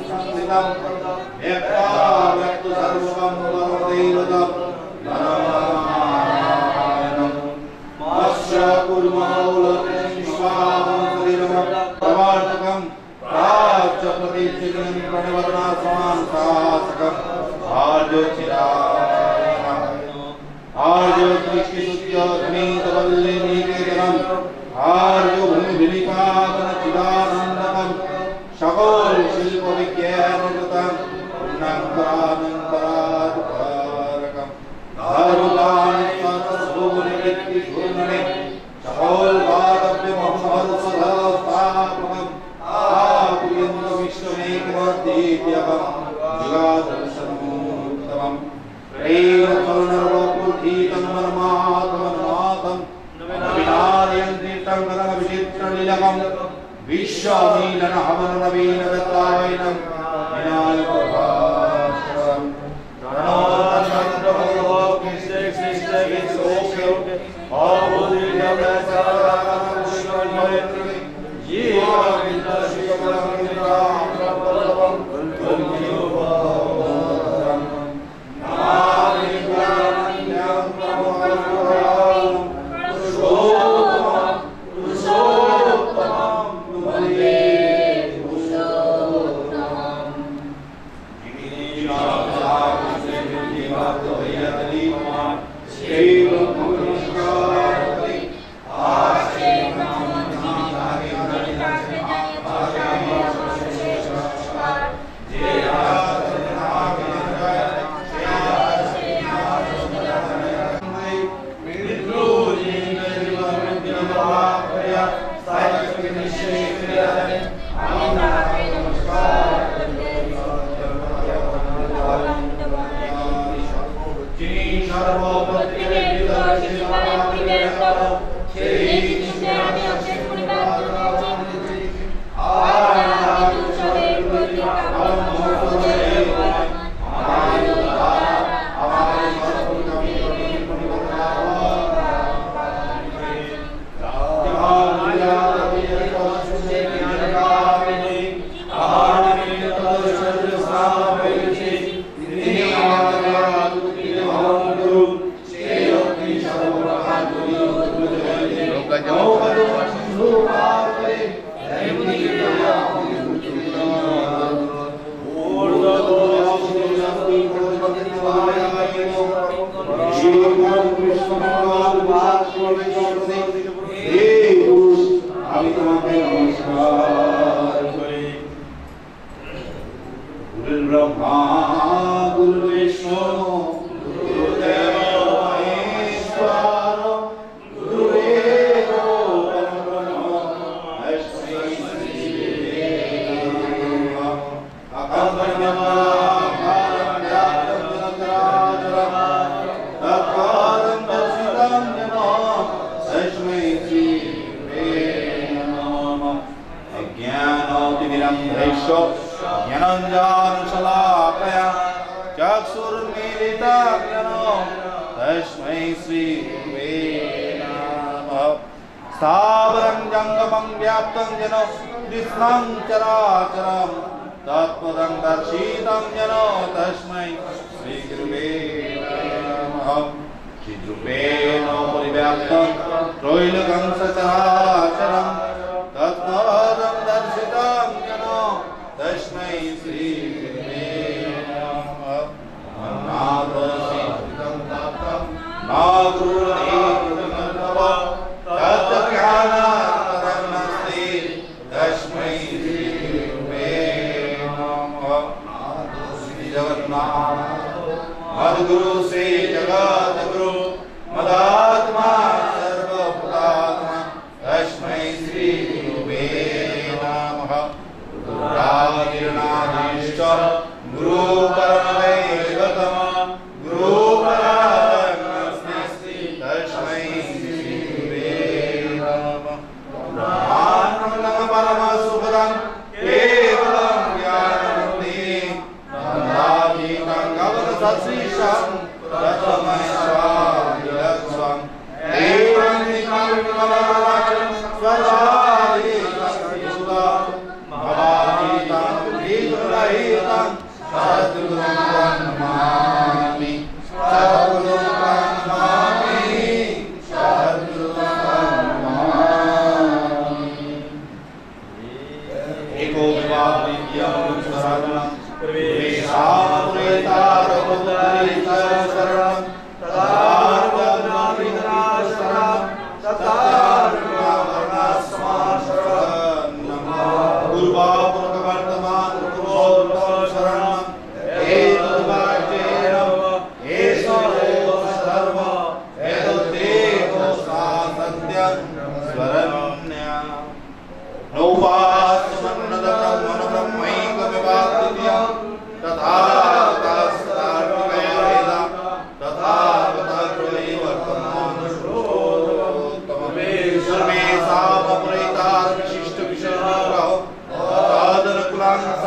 संस्थितं व्यक्ताव्यक्तु सर्वं परमदैवतं नमाम्यहम् मत्स्य कुर्मौलविश्वामं प्रवर्तकं प्राच्य प्रतिचिनं प्रणवदनास्मान् शासकम् आर्योचिरायणम् आर्योत्कृष्टिसुत्योधनीतवल्लिनीकेतनम् आर्योभूमिभिलिकावनचिदानन्दकम् शकोल शिल्पविज्ञानकृतम् पूर्णङ्करानन्तरादुपारकम् दारुदानिस्वसभूनिवृत्तिभूमणे शकोल वादव्यमहमरुसधस्थापकम् आपुयन्तविश्वमेकमद्दीप्यकम् जुगादर्शनोत्तमम् प्रेमकरुणरोपुधीतं मनमात्मन्मातं विनादयन्तीर्थं कदमविचित्रनिलकं विश्वमीलनहवननवीनदत्तायनं विनायकभास्करम्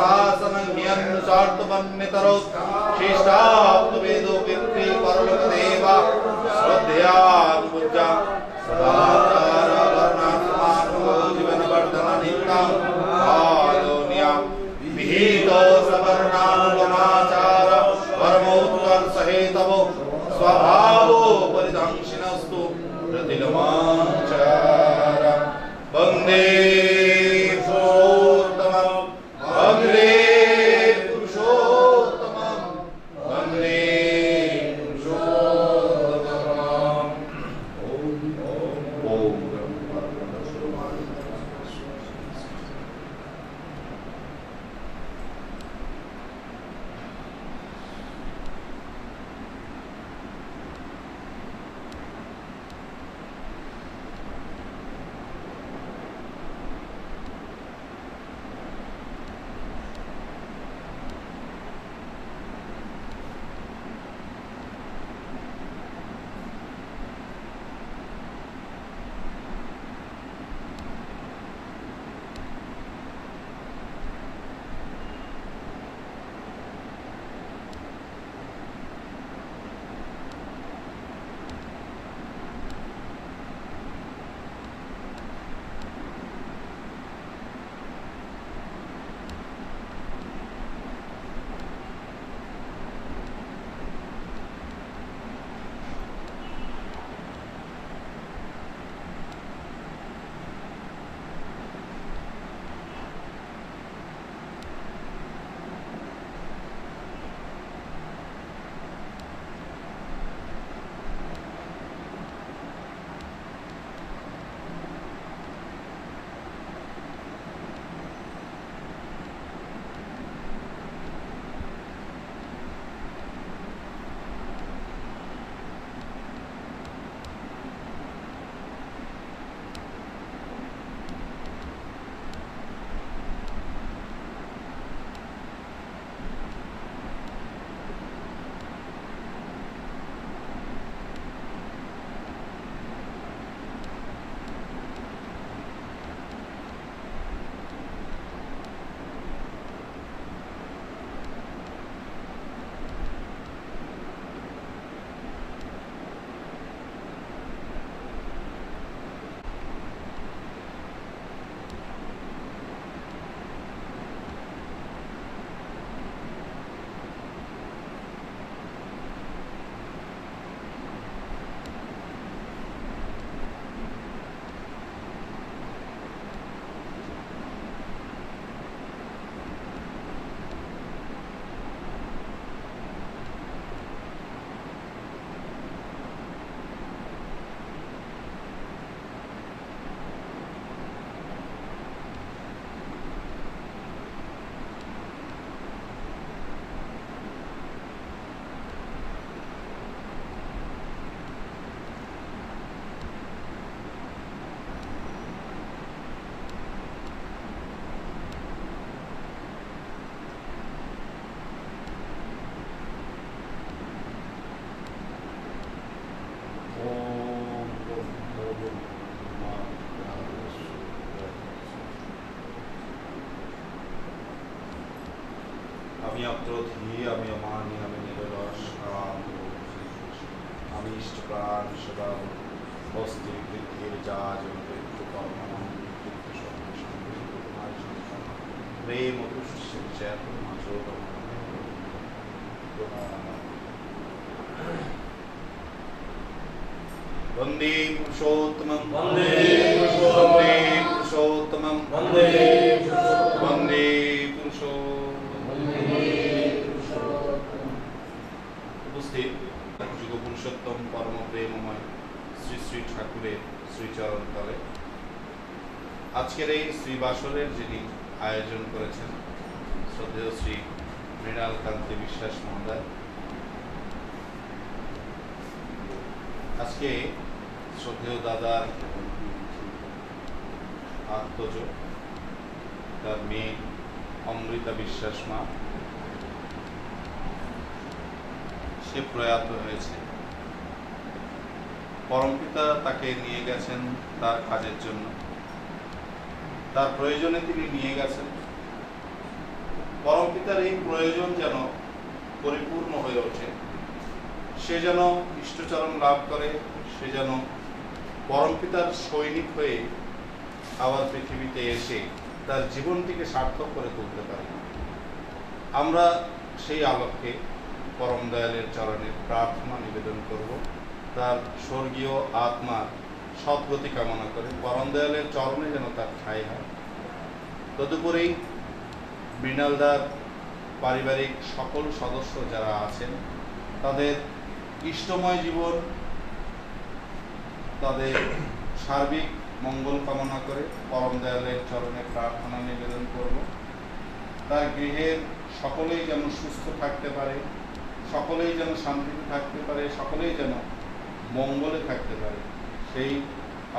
शासनं ह्यनुसार्थवन्नितरो शिष्टाप्तवेदो पितृ परलोकदेवा श्रद्धयानुपूज्या सदाचारवर्णात्मानो जीवनवर्धननित्यं कालोन्या विहितो सवर्णानुगमाचार परमोत्कर्षहेतवो स्वभावो परिदंशिनस्तु प्रतिलमाचार वन्दे पुरुषोत्तमं वन्दे पुरुषोत्तमं वन्दे पुरुषोत्तमम् ॐ আমি অক্রোধী, আমি অমানি, আমি নিরলস, আমি ইষ্টপ্রাণ সদা বস্তি বৃদ্ধির জাজ মৃত্যু কর্ম প্রেম वन्दे पुरुषोत्तमं वन्दे पुरुषोत्तमं वन्दे উপস্থিত যুগ পুরুষোত্তম পরম প্রেমময় শ্রী শ্রী ঠাকুরের শ্রীচরণ তলে আজকের এই শ্রী বাসরের যিনি আয়োজন করেছেন শ্রদ্ধেয় শ্রী মৃণাল কান্তি বিশ্বাস মহোদয়, আজকে শ্রদ্ধেয় দাদার আত্মজ তার মেয়ে অমৃতা বিশ্বাস মা সে প্রয়াত হয়েছে। পরমপিতা তাকে নিয়ে গেছেন তার কাজের জন্য, তার প্রয়োজনে তিনি নিয়ে গেছেন। পরমপিতার এই প্রয়োজন যেন পরিপূর্ণ হয়ে ওঠে, সে যেন ইষ্টচরণ লাভ করে, সে যেন পরমপিতার সৈনিক হয়ে আবার পৃথিবীতে এসে তার জীবনটিকে সার্থক করে তুলতে পারে। আমরা সেই আলোকে পরম দয়ালের চরণে প্রার্থনা নিবেদন করব, তার স্বর্গীয় আত্মার সদ্গতি কামনা করে পরম দয়ালের চরণে যেন তার ঠাঁই হয়। তদুপরি মৃণালদার পারিবারিক সকল সদস্য যারা আছেন তাদের ইষ্টময় জীবন, তাদের সার্বিক মঙ্গল কামনা করে পরম দয়ালের চরণে প্রার্থনা নিবেদন করব। তার গৃহের সকলেই যেন সুস্থ থাকতে পারে, সকলেই যেন শান্তিতে থাকতে পারে, সকলেই যেন মঙ্গলে থাকতে পারে, সেই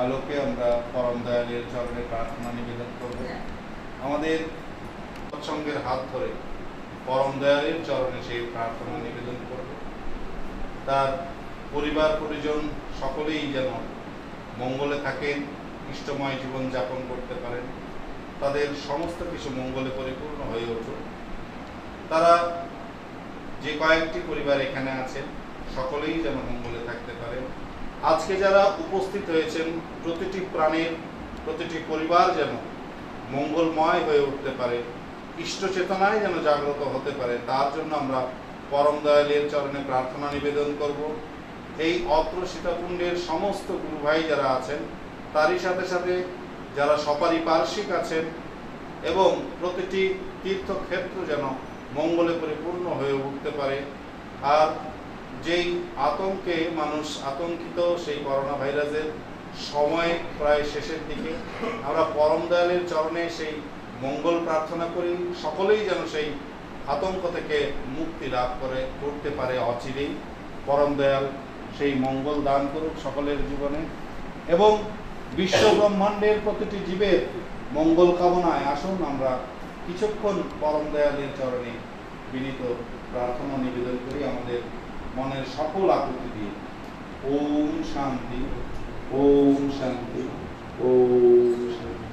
আলোকে আমরা পরম দয়ালের চরণে প্রার্থনা নিবেদন করব। আমাদের সৎসঙ্গের হাত ধরে পরম দয়ালের চরণে সেই প্রার্থনা নিবেদন করব। তার পরিবার পরিজন সকলেই যেন মঙ্গলে থাকেন, ইষ্টময় জীবন যাপন করতে পারেন, তাদের সমস্ত কিছু মঙ্গলে পরিপূর্ণ হয়ে উঠুক। তারা যে কয়েকটি পরিবার এখানে আছেন সকলেই যেন মঙ্গলে থাকতে পারেন। আজকে যারা উপস্থিত হয়েছেন প্রতিটি প্রাণের, প্রতিটি পরিবার যেন মঙ্গলময় হয়ে উঠতে পারে, ইষ্ট চেতনায় যেন জাগ্রত হতে পারে, তার জন্য আমরা পরম দয়ালের চরণে প্রার্থনা নিবেদন করব। এই অত্র সীতাকুণ্ডের সমস্ত গুরু ভাই যারা আছেন, তারই সাথে সাথে যারা সপারিপার্শ্বিক আছেন, এবং প্রতিটি তীর্থক্ষেত্র যেন মঙ্গলে পরিপূর্ণ হয়ে উঠতে পারে। আর যেই আতঙ্কে মানুষ আতঙ্কিত, সেই করোনা ভাইরাসের সময় প্রায় শেষের দিকে, আমরা পরম দয়ালের চরণে সেই মঙ্গল প্রার্থনা করি, সকলেই যেন সেই আতঙ্ক থেকে মুক্তি লাভ করতে পারে অচিরেই। পরম দয়াল সেই মঙ্গল দান করুক সকলের জীবনে, এবং বিশ্ব ব্রহ্মাণ্ডের প্রতিটি জীবের মঙ্গল কামনায় আসুন আমরা কিছুক্ষণ পরম দয়ালের চরণে বিনীত প্রার্থনা নিবেদন করি আমাদের মনের সকল আকুতি দিয়ে। ওম শান্তি, ওম শান্তি, ওম শান্তি।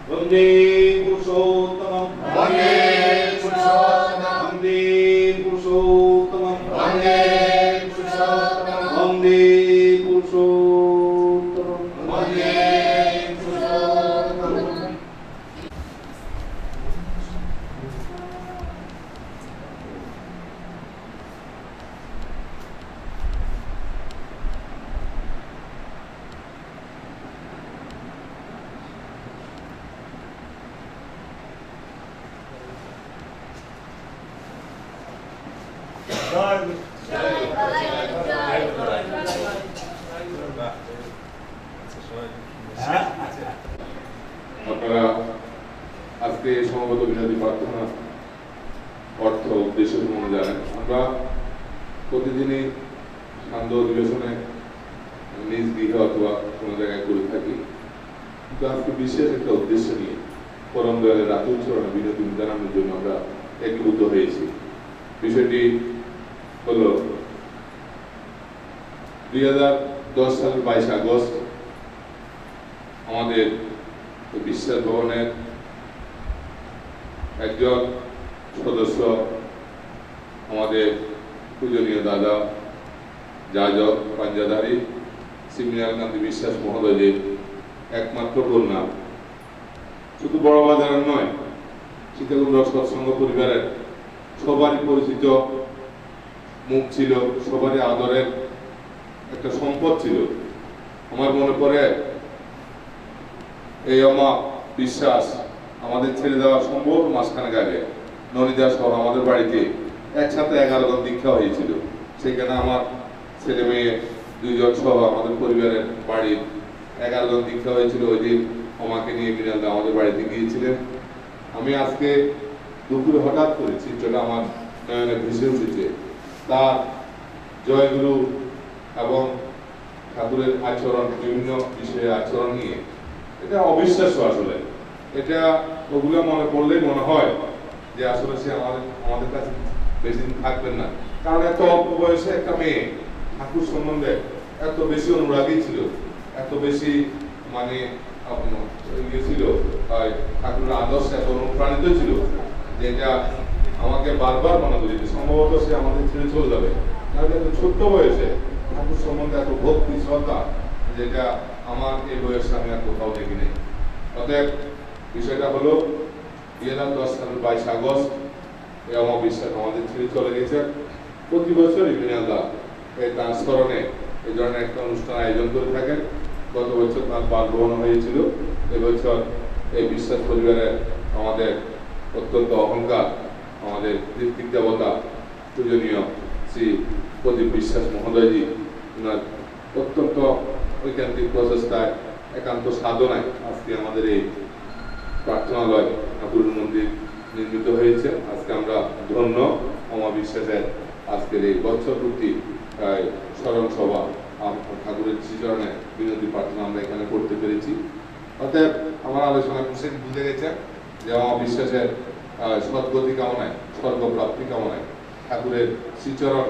वंदे पुरुषोत्तमं, वंदे पुरुषोत्तमं, वंदे पुरुषोत्तमं, वंदे पुरुषोत्तमं, वंदे पुरुषोत्तमं, वंदे पुरुषोत्तमं। আপনারা আজকে সমবেত বিনোদী প্রার্থনা অর্থ উদ্দেশ্য মনে জানেন। আমরা প্রতিদিনই সান্ধ্য অধিবেশনে নিজ গৃহে অথবা কোনো জায়গায় করে থাকি, কিন্তু আজকে বিশেষ একটা উদ্দেশ্য নিয়ে পরম দয়ালের রাতুল চরণে বিনোদী জানানোর জন্য আমরা একীভূত হয়েছি। বিষয়টি হলো 2010 সালের 22 আগস্ট আমাদের বিশ্বাস ভবনের একজন সদস্য আমাদের পূজনীয় দাদা যাজক পাঞ্জাধারী সিমিনার কান্তি বিশ্বাস মহোদয়ের একমাত্র কন্যা, শুধু বড় বাজারের নয়, সীতাকুণ্ড সৎসঙ্গ পরিবারের সবারই পরিচিত মুখ ছিল, সবারই আদরের একটা সম্পদ ছিল। আমার মনে পড়ে এই অমা বিশ্বাস আমাদের ছেড়ে দেওয়া সম্ভব মাসখানেক আগে ননিদা সহ আমাদের বাড়িতে একসাথে 11 জন দীক্ষা হয়েছিল। সেখানে আমার ছেলে মেয়ে 2 জন সহ আমাদের পরিবারের বাড়ির 11 জন দীক্ষা হয়েছিল। ওই দিন আমাকে নিয়ে মৃণালদা আমাদের বাড়িতে গিয়েছিলেন। আমি আজকে দুপুরে হঠাৎ করে চিত্রটা আমার নয়নে ভেসে উঠেছে। তার জয়গুরু এবং ঠাকুরের আচরণ, বিভিন্ন বিষয়ে আচরণ নিয়ে এটা অবিশ্বাস্য। আসলে এটা ওগুলো মনে পড়লেই মনে হয় যে আসলে সে আমাদের কাছে বেশি দিন থাকবেন না। কারণ এত অল্প বয়সে একটা মেয়ে ঠাকুর সম্বন্ধে এত বেশি অনুরাগী ছিল, এত বেশি মানে ছিল, ঠাকুরের আদর্শ এত অনুপ্রাণিত ছিল, যেটা আমাকে বারবার মনে করি যে সম্ভবত সে আমাদের ছেড়ে চলে যাবে। এত ছোট্ট বয়সে ঠাকুর সম্বন্ধে এত ভক্তি শ্রদ্ধা, যেটা আমার এই বয়সে আমি আর কোথাও দেখি নেই। অতএব বিষয়টা হলো 2010 সালের 22 আগস্ট এই অমাবস্যা আমাদের ছেড়ে চলে গেছে। প্রতি বছরই মৃণালদা এই তার স্মরণে এই ধরনের একটা অনুষ্ঠান আয়োজন করে থাকেন। গত বছর তার বাসভবন হয়েছিল। এবছর এই বিশ্বাস পরিবারের আমাদের অত্যন্ত অহংকার, আমাদের ঋত্বিক দেবতা পূজনীয় শ্রী প্রদীপ বিশ্বাস মহোদয়জি, ওনার অত্যন্ত ঐকান্তিক প্রচেষ্টায়, একান্ত সাধনায় আজকে আমাদের এই প্রার্থনালয় ঠাকুর মন্দির নির্মিত হয়েছে। আজকে আমরা ধন্য অমাবস্যার আজকের এই বৎসরপূর্তি স্মরণ সভা ঠাকুরের শ্রীচরণে বিনতি প্রার্থনা আমরা এখানে করতে পেরেছি। অতএব আমার আলোচনা বুঝে গেছে যে অমাবস্যার সদ্গতি কামনায়, স্বর্গপ্রাপ্তি কামনায়, ঠাকুরের শ্রীচরণ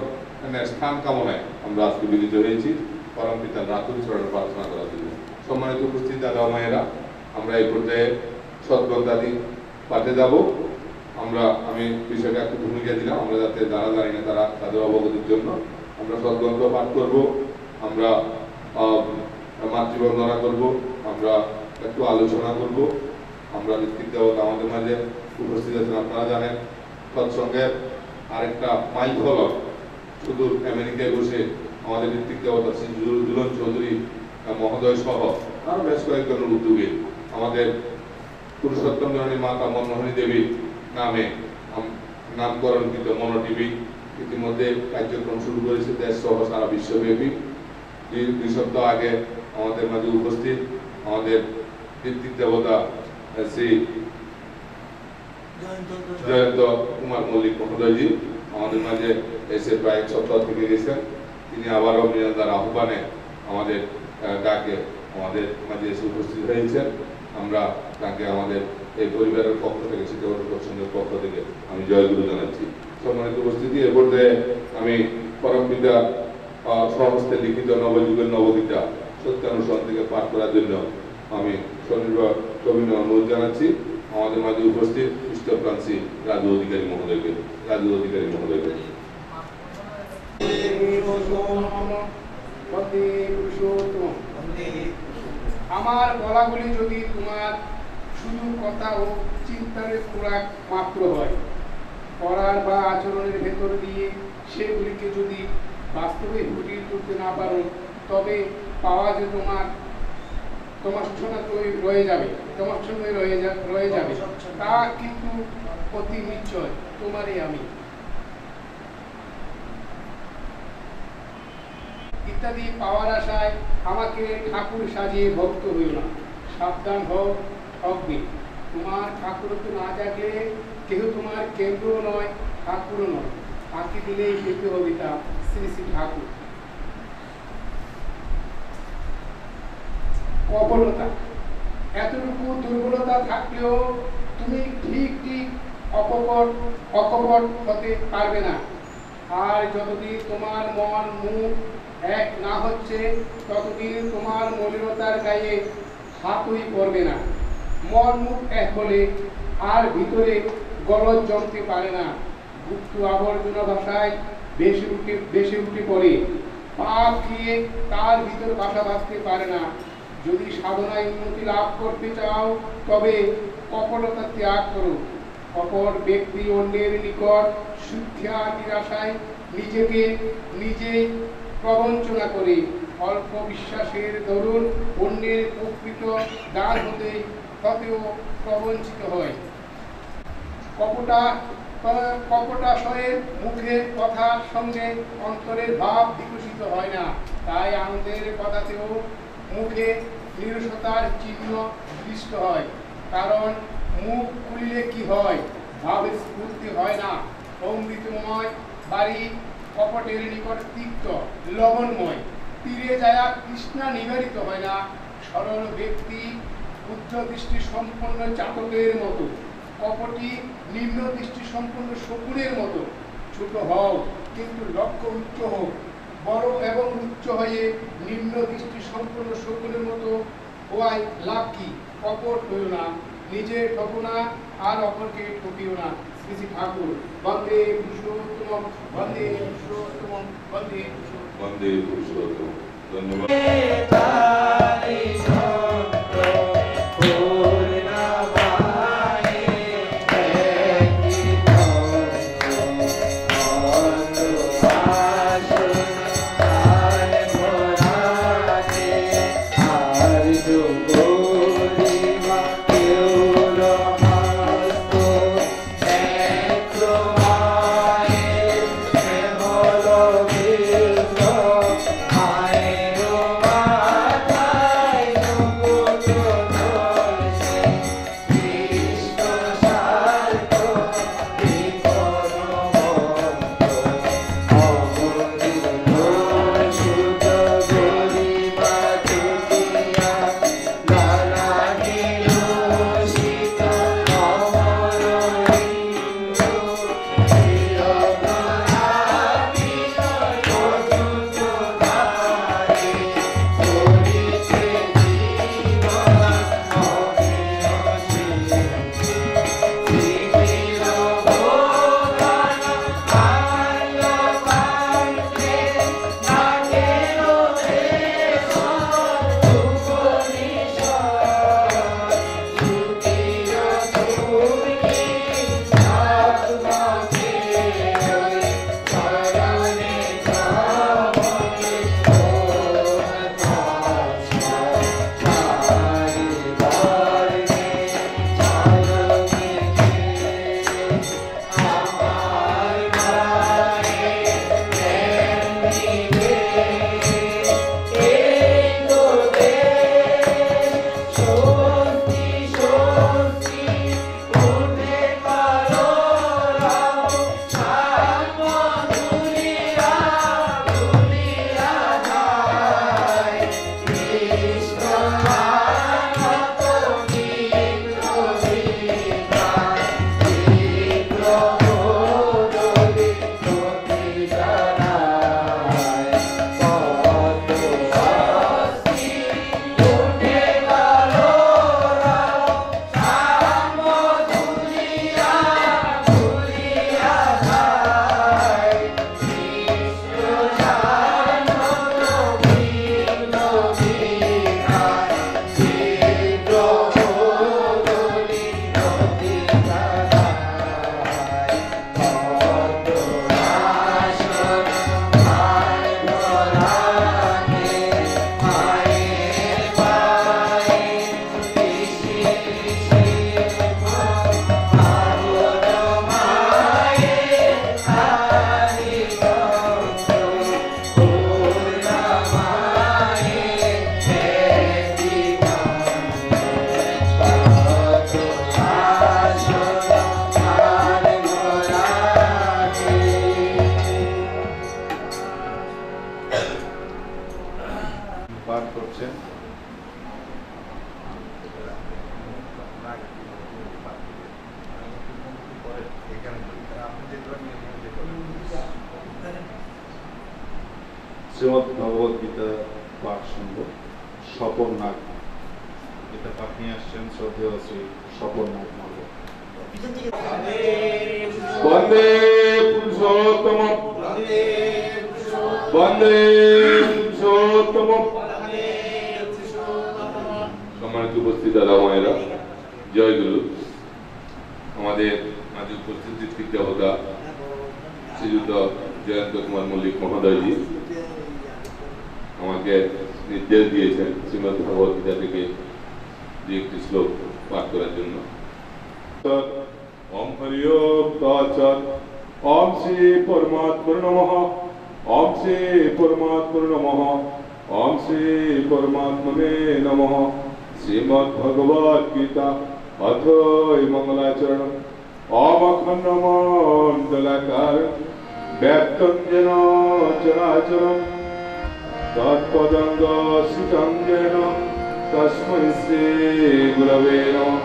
স্থান কামনায় আমরা আজকে মিলিত হয়েছি পরম পিতার রাতুল চরণে প্রার্থনা করার জন্য। সম্মানিত উপস্থিত দাদা মায়েরা, আমরা এই পর্যায়ে সদ্গ্রন্থাদি পাঠে যাব। আমি বিষয়টা একটু ভূমিকা দিলাম, আমরা যাতে যারা জানি না তারা তাদের অবগতির জন্য আমরা সদ্গ্রন্থ পাঠ করব, আমরা মাতৃবন্দনা করব, আমরা একটু আলোচনা করব। আমরা ঋত্বিক দেবতা আমাদের মাঝে উপস্থিত আছেন, আপনারা জানেন। সৎসঙ্গের আরেকটা মাইল ফলক শুধু আমেরিকায় বসে আমাদের ঋত্বিক দেবতা শ্রী দুলন চৌধুরী মহোদয় সহ আরো বেশ কয়েকজনের উদ্যোগে আমাদের পুরুষোত্তম জননী মাতা মনমোহনী দেবীর নামে নামকরণকৃত মনো টিভি ইতিমধ্যে কার্যক্রম শুরু করেছে দেশ সহ সারা বিশ্বব্যাপী। 2 সপ্তাহ আগে আমাদের মাঝে উপস্থিত আমাদের ঋত্বিক দেবতা শ্রী জয়ন্ত কুমার মল্লিক মহোদয়জি আমাদের মাঝে এসে প্রায় 1 সপ্তাহ থেকে গেছেন। তিনি আবারও মৃণালদার আহ্বানে আমাদের ডাকে আমাদের মাঝে এসে উপস্থিত হয়েছেন। আমরা তাকে আমাদের এই পরিবারের পক্ষ থেকে, শিক্ষাগত সৎসঙ্গের পক্ষ থেকে আমি জয়গুরু জানাচ্ছি। সম্মানিত উপস্থিতি, এর মধ্যে আমি পরম পিতা স্বহস্তে লিখিত নবযুগের নবগীতা সত্যানুসরণ থেকে পাঠ করার জন্য আমি স্বনির্ভর কবির অনুরোধ জানাচ্ছি। আমাদের মাঝে উপস্থিত ইষ্টপ্রান্সী রাজু অধিকারী মহোদয়কে। আমার বলাগুলি যদি তোমার শুধু কথা ও চিন্তার খোরাক মাত্র হয়, পড়ার বা আচরণের ভেতর দিয়ে সেগুলিকে যদি বাস্তবে ফুটিয়ে তুলতে না পারো, তবে পাওয়া যে তোমার সঙ্গে রয়ে যাবে তা কিন্তু অতি নিশ্চয় তোমারই আমি। ইত্যাদি পাওয়ার আশায় আমাকে ঠাকুর সাজিয়ে ভক্ত হইও না, সাবধান হও অগ্নি। তোমার ঠাকুরত্ব না জাগলে কেহ তোমার কেন্দ্র নয়, ঠাকুরও নয়। ফাঁকি দিলেই পেতে হবে তা শ্রী শ্রী ঠাকুর। অবলতা, এতটুকু দুর্বলতা থাকলেও তুমি ঠিক অকপট হতে পারবে না। আর যতদিন তোমার মন মুখ এক না হচ্ছে, ততদিন তোমার মলিনতার গায়ে হাতই পড়বে না। মন মুখ এক হলে আর ভিতরে গলদ জমতে পারে না, গুপ্ত আবর্জনা ভাষায় ভেসে উঠে পড়ে, পাপ দিয়ে তার ভিতর বাসা বাঁধতে পারে না। যদি সাধনায় উন্নতি লাভ করতে চাও তবে কপটতা ত্যাগ করো। কপট ব্যক্তি অন্যের নিকট সুখ্যাতির আশায় নিজেকে নিজেই প্রবঞ্চনা করে, অল্প বিশ্বাসের দরুন অন্যের প্রকৃত দান হতে ততেও প্রবঞ্চিত হয়। কপটাশয়ের মুখের কথার সঙ্গে অন্তরের ভাব বিকশিত হয় না, তাই আনন্দের কথাতেও মুখে নিরসতার চিহ্ন দৃষ্ট হয়। কারণ মুখ খুলিলে কি হয়, ভাবের স্ফূর্তি হয় না। অমৃতময় বাড়ি কপটের নিকট তিক্ত লবণময়, তীরে যায় তৃষ্ণা নিবারিত হয় না। সরল ব্যক্তি উচ্চ দৃষ্টি সম্পন্ন চাতকের মতো, কপটি নিম্ন দৃষ্টি সম্পন্ন শকুনের মতো। ছোট হও কিন্তু লক্ষ্য উচ্চ হোক, বড় এবং উচ্চ হয়ে নিম্ন দৃষ্টি সম্পন্ন শকুনের মতো হওয়ায় লাভ কি? কপট হইও না, নিজে ঠকো না, আর অপরকে ঠকিও না। শ্রী শ্রী ঠাকুর। বন্দে পুরুষোত্তম, বন্দে পুরুষোত্তম, বন্দে পুরুষোত্তম। বন্দে পুরুষোত্তম। ধন্যবাদ। শ্রীমদ্ ভগবদ গীতা পাঠ শুনব। স্বপন নাগ গীতা পাঠ নিয়ে আসছেন শ্রদ্ধেয় শ্রী স্বপন নাগ মহোদয়। বন্দে পুরুষোত্তম বন্দে পুরুষোত্তম। সম্মানিত উপস্থিত দাদা মায়েরা, জয় গুরু। আমাদের মাঝে উপস্থিত ঋত্বিক দেবতা শ্রীযুক্ত জয়ন্ত কুমার মল্লিক মহোদয়জি আমাকে নির্দেশ দিয়েছেন শ্রীমদ ভগবত গীতা থেকে দু একটি শ্লোক পাঠ করার জন্য। ওম হরি ওম তৎসৎ। ওম শ্রী পরমাত্মনে নমঃ। ওম শ্রী পরমাত্মনে নমঃ। ওম শ্রী পরমাত্মনে নমঃ। শ্রীমদ ভগবত গীতা অথ মঙ্গলাচরণ। ওম অখণ্ড মণ্ডলাকার ব্যাপ্তং যেন চরাচরম তৎপদং দর্শিতং যেন তস্मै শ্রী গুরবে নমঃ।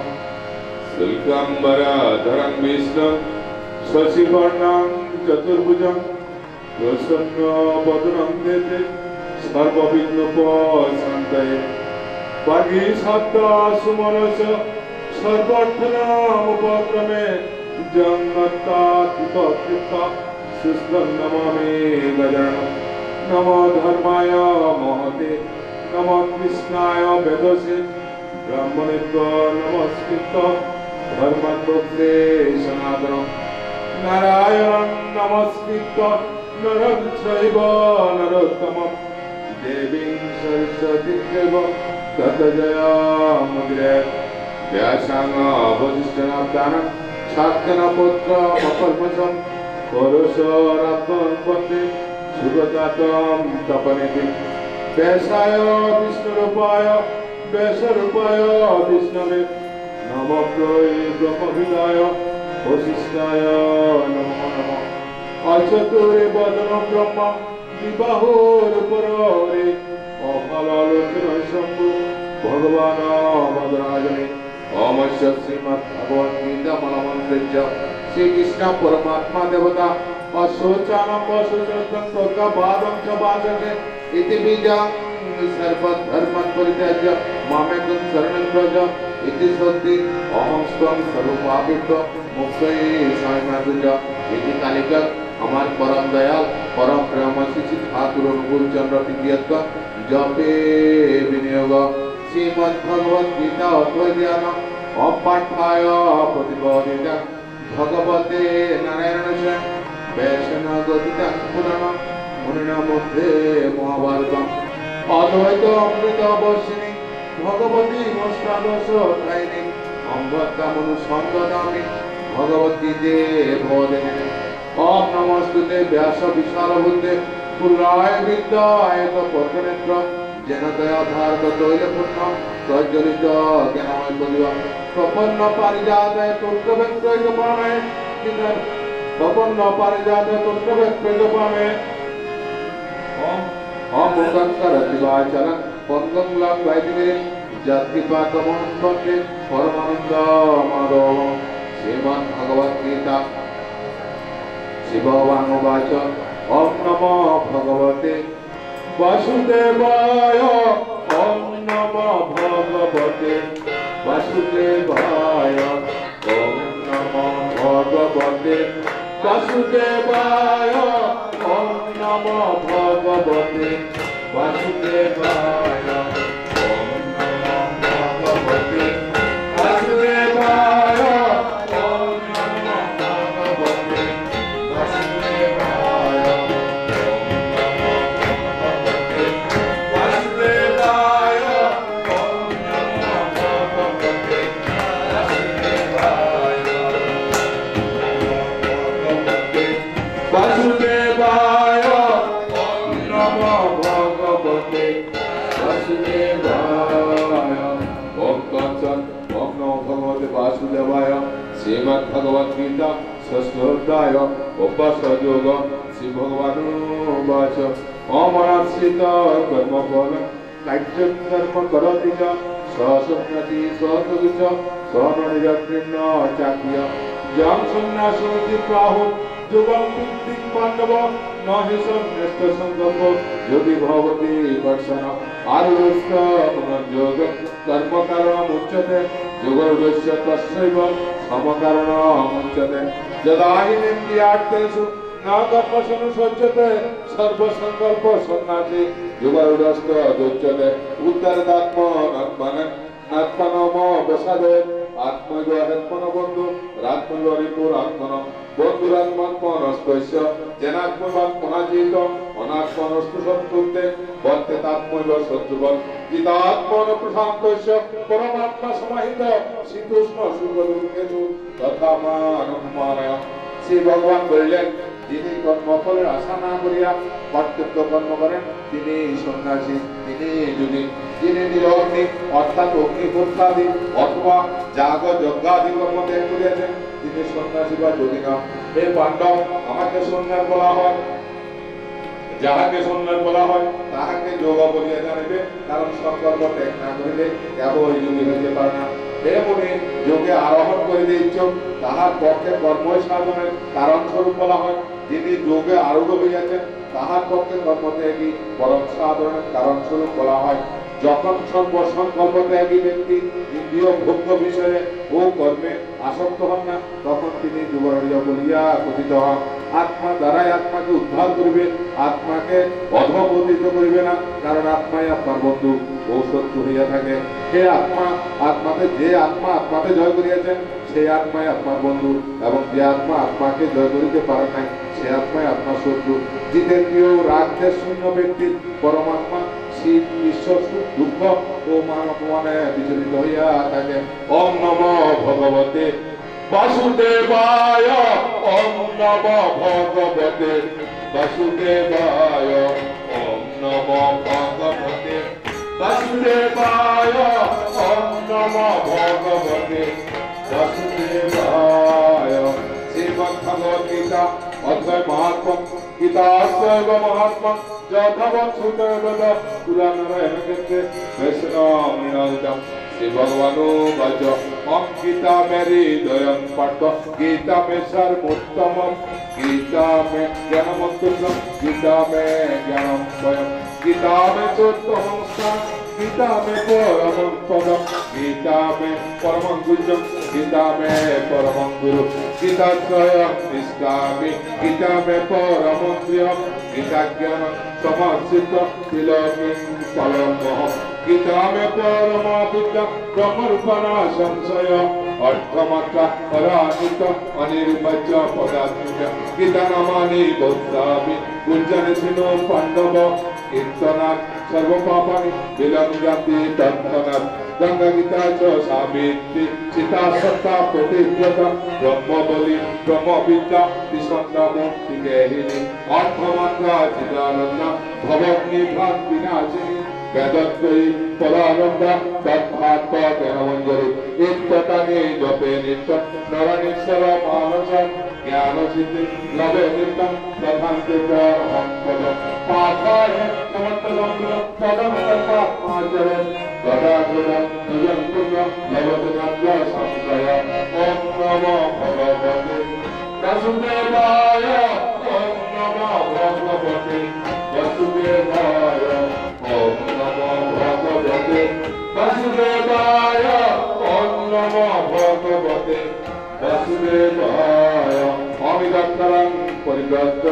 শুক্লাম্বরধরং বিষ্ণুং শশিবর্ণং চতুর্ভুজং প্রসন্নবদनं ধ্যাতে সর্ববিঘ্নোপশান্তয়ে। বাগীশব্দः সুমনস সর্বার্থনামুপক্রমে জন্মত্তাৎপত্যুক্তা শুষ্কং নমামি গজাননম। নমো ধর্মায় মহতে নমো কৃষ্ণায় বেদসে ব্রাহ্মণেভ্যো নমস্কৃত্য ধর্মপ্রোক্তে সনাতনম। নারায়ণং নমস্কৃত্য নরং চৈব নরোত্তমম দেবীং সরস্বতীং চৈব ততো জয়মুদ্রে। ব্যাসাং বশিষ্ঠনাথ শাক্তেন পুত্র অপর্মসং পরশুরাত্মন বন্দে সুগতাতম তপনিধি। ব্যাসায় বিষ্ণুরূপায় ব্যাসরূপায় বিষ্ণবে নমঃ ব্রহ্মবিদায় বশিষ্ঠায় নমো নমঃ। অচতুরে বদন ব্রহ্ম বিবাহর পরে অফলালোচন শম্ভু ভগবান মদরাজনে। ওমস্য শ্রীমদ্ ভগবত গীতা মূলমন্ত্রস্য শ্রীকৃষ্ণ পরমাত্মা দেবতা অশোচানম অশোচনং প্রজ্ঞাবাদং চ বাচকে ইতি বীজং সর্বধর্মাन् পরিত্যাজ্য মামেকং শরণং ব্রজ ইতি সত্যি অহং স্ত্বং সর্বপাপেভ্যো মোক্ষয়ে সায়মাতুজ। ইতি কালিকা আমার পরম দয়াল পরম প্রেমময় শ্রী ঠাকুর অনুকূল চন্দ্র প্রীতিয়ত্ত জপে বিনিয়োগ শ্রীমদ্ ভগবত গীতা অদ্বৈতান অপাঠ্যায় প্রতিবোধিতা ভগবতে নারায়ণস্য বেশেন গদিতং পুরাণং মুনিনা মধ্যে মহাভারতম। অদ্বৈত অমৃত বর্ষিণী ভগবতী মষ্টাদশ ত্রায়িণী অম্বত্তামনুসন্দদামি ভগবদ্গীতে ভবদিনী। ওম নমস্তুতে ব্যাস বিশাল বুদ্ধে পুরায় বিদ্যায় পদ্মনেত্র যেন দয়াধার তৈলপূর্ণ প্রজ্বলিত জ্ঞানময় বলিব। প্রপন্ন পারিজাতায় তন্ত্রবেত্রৈকপামে প্রপন্ন পারিজাতায় তন্ত্রবেত্রৈকপামে। ওম মুখং করতি বাচালং পঙ্গং লঙ্ঘয়তে যৎকৃপাতমহং বন্দে পরমানন্দ মাধবম। শ্রীমদ্ ভগবত গীতা শিববানুবাচ। ওম নমো ভগবতে বাসুদেবায়। ওম নমো ভগবতে বাসুদেবায়। ওম নমো ভগবতে বাসুদেবায়। ওম নমো ভগবতে বাসুদেবায়। ওম নমো ভগবতে বাসুদেবায়। ওম নমো ভগবতে বাসুদেবায়। বাসুদেবায়। ওম নমো ভগবতে বাসুদেবায়। ওম তৎসৎ। ওম নমো ভগবতে বাসুদেবায়। শ্রীমদ্ ভগবত গীতা ষষ্ঠ অধ্যায় উপাসযোগ। শ্রী ভগবানুবাচ। ওম অনাশ্রিত কর্মফল কার্যং কর্ম করতি চ সসম্যতি সতোগি চ সননিরকৃণ্য চাক্রিয় যং সন্ন্যাসোতি প্রাহুঃ যোগং বিদ্ধিং পাণ্ডব নহি সন্ন্যস্ত সংকল্প যদি ভবতি দর্শন আরুষ্ট পুনর্যোগ কর্মকারণ উচ্যতে যোগর্গস্য তস্যৈব मम करुणामुच्यते यदा हि निन्द्रियार्थेषु न कर्मसनुसज्जते सर्वसंकल्प सन्नासि युगारुडस्तदुच्यते उत्तरदात्मनात्मनो प्रसादे आत्मैवात्मनो बन्धु रात्मैवात्मनो बन्धुरात्मनस्तस्य जेनात्मवात्मनाजित अनात्मनस्तु सत्तुते वर्तेतात्मैव शत्रुवत् जितात्मनो प्रशान्तस्य परमात्मा समाहित शीतोष्ण सुखदुःखेषु तथा मानवमानय শ্রী ভগবান বললেন যিনি কর্মফলের আশা না করিয়া কর্তব্য কর্ম করেন তিনি সন্ন্যাসী তিনি যোগী যিনি নিরগ্নি অর্থাৎ অগ্নিহোত্রাদি অথবা যাগ যজ্ঞাদি কর্ম ত্যাগ করিয়াছেন তিনি সন্ন্যাসী বা যোগী নাম। হে পাণ্ডব আমাকে সন্ন্যাস বলা হয় যাহাকে সন্ন্যাস বলা হয় তাহাকে যোগ বলিয়া জানিবে কারণ সংকল্প ত্যাগ না করিলে কেবল যোগী হইতে পারে না। হে মুনি যোগে আরোহণ করিতে ইচ্ছুক তাহার পক্ষে কর্ম সাধনের কারণ স্বরূপ বলা হয় যিনি যোগে আরূঢ় হইয়াছেন তাহার পক্ষে কর্ম ত্যাগী পরম সাধনের কারণ স্বরূপ বলা হয়। যখন সর্বসংকল্প ত্যাগী ব্যক্তি ইন্দ্রিয় ভোগ্য বিষয়ে ও কর্মে আসক্ত হন না তখন তিনি যুবরাজ বলিয়া কথিত হন। আত্মা দ্বারাই আত্মাকে উদ্ধার করিবে আত্মাকে অধঃপতিত করিবে না কারণ আত্মাই আত্মার বন্ধু ও শত্রু হইয়া থাকে। হে আত্মা যে আত্মা আত্মাকে জয় করিয়াছেন সেই আত্মাই আত্মার বন্ধু এবং যে আত্মা আত্মাকে জয় করিতে পারে নাই সে আত্মাই আত্মার শত্রু। জিতেন্দ্রিয় রাগের শূন্য ব্যক্তির পরমাত্মা শীত ঈশ্বর সুখ দুঃখ ও মান অপমানে বিচলিত হইয়া থাকে। ওম নমো ভগবতে বাসুদেবায় ওম নমো ভগবতে বাসুদেবায় ওম নমো ভগবতে বাসুদেবায় ওম নমো ভগবতে বাসুদেবায়। শ্রীমদ্ ভগবদ গীতা অধ্যায় মহাত্মা গীতাস্ব মহাত্মা যথাবৎ শ্রুতবেদ পুরাণারায়ণ ক্ষেত্রে বৈষ্ণব নিরঞ্জন শ্রী ভগবানো বাচ অম গীতা মে হৃদয়ং পাঠ গীতা মে সর্বোত্তমম গীতা মে জ্ঞানমতুল্যম গীতা মে জ্ঞানম স্বয়ং গীতা মে চোত্তমং স্থান গীতা মে পরমং পদম গীতা মে পরমং গুজ্জম গীতা মে পরমং গুরু গীতা স্বয়ং নিষ্কামি গীতা মে পরমং প্রিয়ম গীতা জ্ঞান সমর্থিত তিলকিং ফলমোহ গীতা মে পরমা বিদ্যা ব্রহ্মরূপণা সংশয় অর্থমাত্রা অরাহিত অনির্বাচ্য পদার্থ গীতা নামানি বৌদ্ধামি গুঞ্জনে সিনো পাণ্ডব কীর্তনাথ সর্বপাপানি বিলঙ্গন্তি তৎক্ষণাৎ গঙ্গা গীতা চ সাবিত্রী সীতা সত্তা প্রতিব্রতা ব্রহ্মবলি ব্রহ্মবিদ্যা ত্রিসন্ধ্যা মুক্তি গেহিনী অর্থমাত্রা চিদানন্দ ভবগ্নি ভ্রান্তি নাশিনী বেদত্রয়ী পরানন্দা তৎভাত্ম জ্ঞানমঞ্জরি ইত্যতানি জপে নিত্য নরনিশ্বর মানস জ্ঞান সিদ্ধি লবে নিত্যম প্রধান্তে পরমং পদম পাঠায় সমন্তদন্দ্র পদম তৎপাত্মাচরে গদাগ্রদ নিজং পুণ্য লবতে নাদ্য সংশয় ওম নমো ভগবতে বাসুদেবায় ওম নমো ভগবতে বাসুদেবায় ওম নমো ভগবতে বাসুদেবায় ওম নমো ভগবতে বাসুদেবায় অমিদত্তরং পরিব্রাজ্য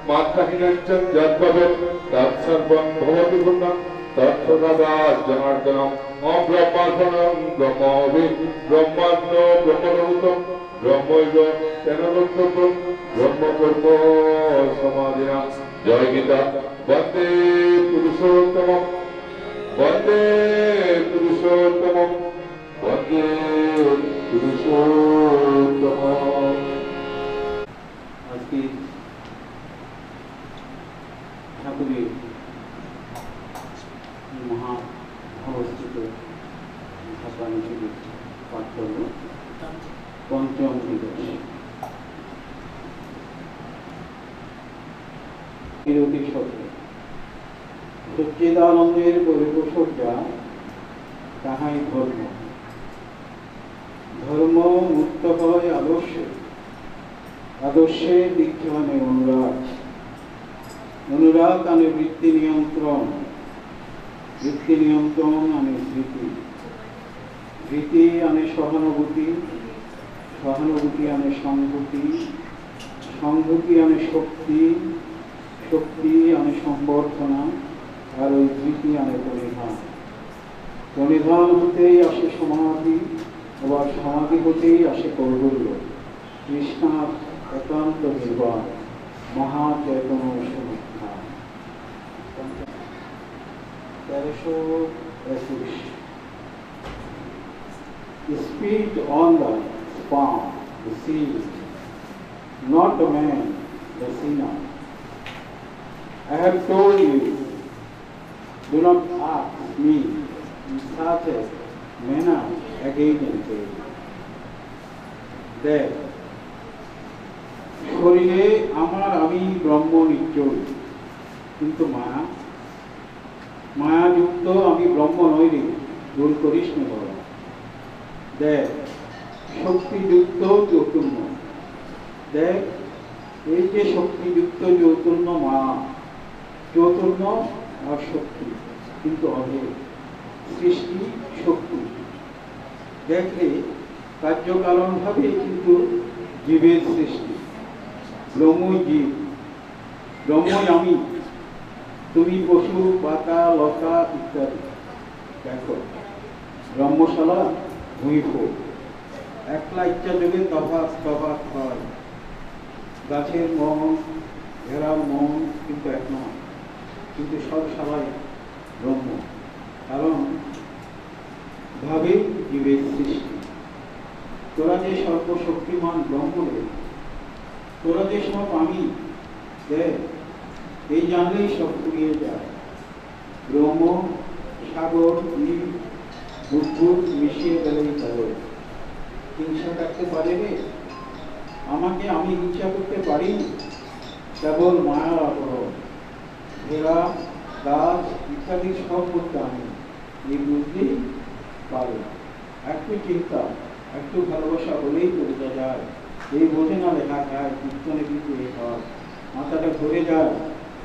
মাত্রাহীনঞ্চ যদ্ভবেৎ তৎসর্বং ভবতি পূর্ণং তৎসদা জনার্দনম ওম ব্রহ্মার্পণং ব্রহ্মবি ব্রহ্মাণ্ড ব্রহ্মরূপম ব্রহ্মৈব তেন বক্তব্যম ব্রহ্মকর্ম সমাধিনা। জয় গীতা। বন্দে পুরুষোত্তমম বন্দে পুরুষোত্তমম বন্দে পুরুষোত্তমম। আজকে ঠাকুরের মহা অবস্থিত ভাষা হিসেবে পাঠ করব পঞ্চম দিবস। বিরোধী শব্দ সচ্চিদানন্দের পরিপোষকরা তাহাই ধর্ম। ধর্ম মুক্ত হয় আদর্শে, আদর্শে দীক্ষা আনে অনুরাগ, অনুরাগ আনে বৃত্তি নিয়ন্ত্রণ, বৃত্তি নিয়ন্ত্রণ আনে স্মৃতি, স্মৃতি আনে সহানুভূতি, সহানুভূতি আনে সংহতি, সংহতি আনে শক্তি, শক্তি আনে সম্বর্ধনা, আর ওই ধৃতি আনে পরিধান। পরিধান হতেই আসে সমাধি, আবার সমাধি হতেই আসে কৈবল্য, কৃষ্ণার একান্ত নির্বাণ, মহাচৈতন্য সমুত্থান। 1321 Spit on the palm, the sea, not the man, the sinner. I have told you, do not ask me in such a manner again and again. There, শরীরে আমার আমি ব্রহ্ম নিশ্চয়, কিন্তু মায়া মায়াযুক্ত আমি ব্রহ্ম নই রে, ভুল করিস না বলা। দেখ শক্তিযুক্ত চৈতন্য, দেখ এই যে শক্তিযুক্ত চৈতন্য মা, চৈতন্য আর শক্তি কিন্তু অভেদ, সৃষ্টি শক্তি। দেখলে কার্যকারণ ভাবে কিন্তু জীবের সৃষ্টি, ব্রহ্মই জীব, ব্রহ্মই আমি, তুমি পশু পাতা লতা ইত্যাদি। দেখো ব্রহ্মশালা ভূমিফোড়, একলা ইচ্ছা যোগে তফাৎ তফাৎ হয়, গাছের মন ঘেরার মন কিন্তু এক নয়, কিন্তু সব সবাই ব্রহ্ম, কারণ ভাবে জীবের সৃষ্টি। তোরা যে সর্বশক্তিমান ব্রহ্মরে, তোরা যে সব আমি, দেখ এই জানলেই সব ফুরিয়ে যায়। ব্রহ্ম সাগর দ্বীপ বুদ্বুদ মিশিয়ে গেলেই গেল। হিংসা থাকতে পারে রে, আমাকে আমি হিংসা করতে পারি, কেবল মায়ার আবরণ, ঘেরা গাছ ইত্যাদি সব করতে আমি, এই বুঝতেই পারে। একটু চিন্তা একটু ভালোবাসা হলেই তো বোঝা যায়, এই বোঝে না লেখা যায়, কীর্তনে কিন্তু এ হয়, মাথাটা ঘুরে যায়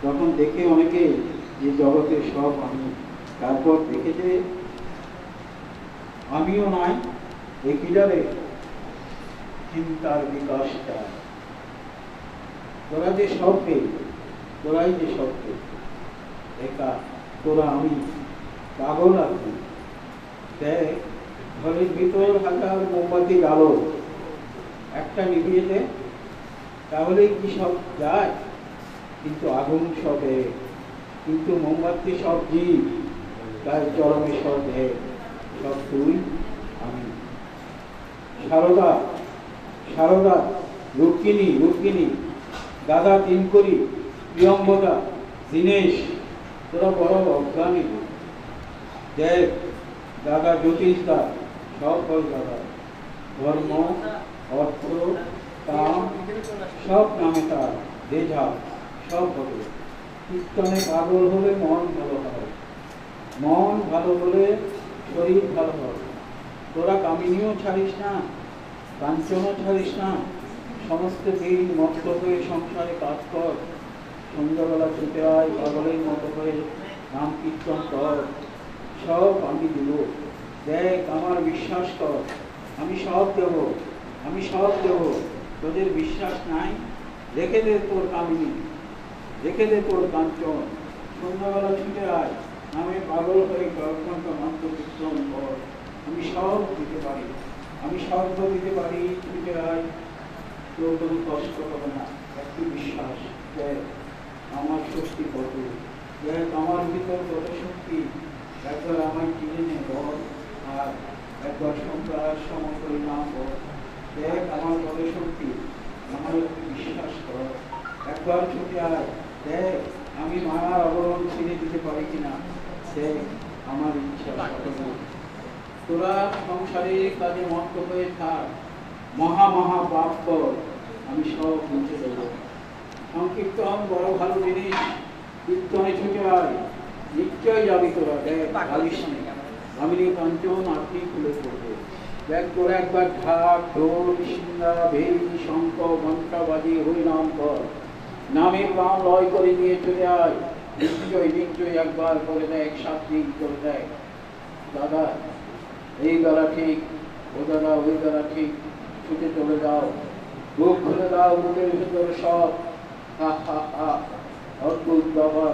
যখন দেখে অনেকে যে জগতের সব আমি, তারপর দেখে যে আমিও নাই, একই জানে চিন্তার বিকাশটা। তোরা যে সব পেয়ে, তোরাই যে সব পেয়ে, একা তোরা আমি পাগল আছি। দেখ ঘরের ভিতর হাজার মোমবাতি আলো, একটা নিভিয়ে দে, তাহলেই কি সব যায়? কিন্তু আগুন সব এক, কিন্তু মোমবাতি সব জীব, তাই চরমে সব এক, সব তুই আমি। সারদা সারদা, রুক্মিণী রুক্মিণী, দাদা তিন করি, প্রিয়ম্বদা, দীনেশ, তোরা বড় অজ্ঞানী। দেখ দাদা জ্যোতিষ দা, সব বল দাদা, ধর্ম অর্থ কাম সব নামে তার, দেঝা সব হবে। কীর্তনে পাগল হলে মন ভালো হয়, মন ভালো হলে শরীর ভালো হয়। তোরা কামিনীও ছাড়িস না, কাঞ্চনও ছাড়িস না, সমস্ত দিন মত্ত হয়ে সংসারে কাজ কর, সন্ধ্যাবেলা ছুটে আয় পাগলের মতো হয়ে নাম কীর্তন কর, সব আমি দেব। দেখ আমার বিশ্বাস কর, আমি সব দেব, আমি সব দেব। তোদের বিশ্বাস নাই? রেখে দে তোর কামিনী, রেখে দে তোর কাঞ্চন, সন্ধ্যাবেলা ছুটে আয়, নামে পাগল হয়ে কয়েকঘন্টা মাত্র কীর্তন কর, আমি সব দিতে পারি, আমি সব দিতে পারি। ছুটে আয়, তোর কোনো কষ্ট হবে না, একটু বিশ্বাস। দেখ আমার শক্তি কত, দেখ আমার ভিতর কত শক্তি, একবার আমায় চিনে নে বল, আর একবার সম্প্রাস সমকরি না বল। দেখ আমার কত শক্তি, আমার একটু বিশ্বাস কর, একবার ছুটে আয়, দেখ আমি মায়ার আবরণ ছিঁড়ে দিতে পারি কিনা, দেখ আমার ইচ্ছা সফল। তোরা সংসারে কাজে মত্ত হয়ে থাক, মহা মহা পাপ কর, আমি সব মুছে দেব। সংকীর্তন বড় ভালো জিনিস, কীর্তনে ছুটে আয়, নিশ্চয় যাবি তোরা। দেখ ভাবিস আমি কাঞ্চন আপনি খুলে পড়বে। দেখ তোরা একবার ঢাক ঢোল সিন্দা ভেল শঙ্খ ঘণ্টা বাজিয়ে হরিনাম কর, নামে প্রাণ লয় করে নিয়ে চলে আয়, নিশ্চয় নিশ্চয় একবার করে দেখ, 7 দিন করে দেখ। দাদা এই দ্বারা ঠিক, ও দাদা ওই দ্বারা ঠিক, ছুটে চলে যাও, বুক খুলে দাও, বুকের ভিতরে সব। হা হা হা, অদ্ভুত বাবা,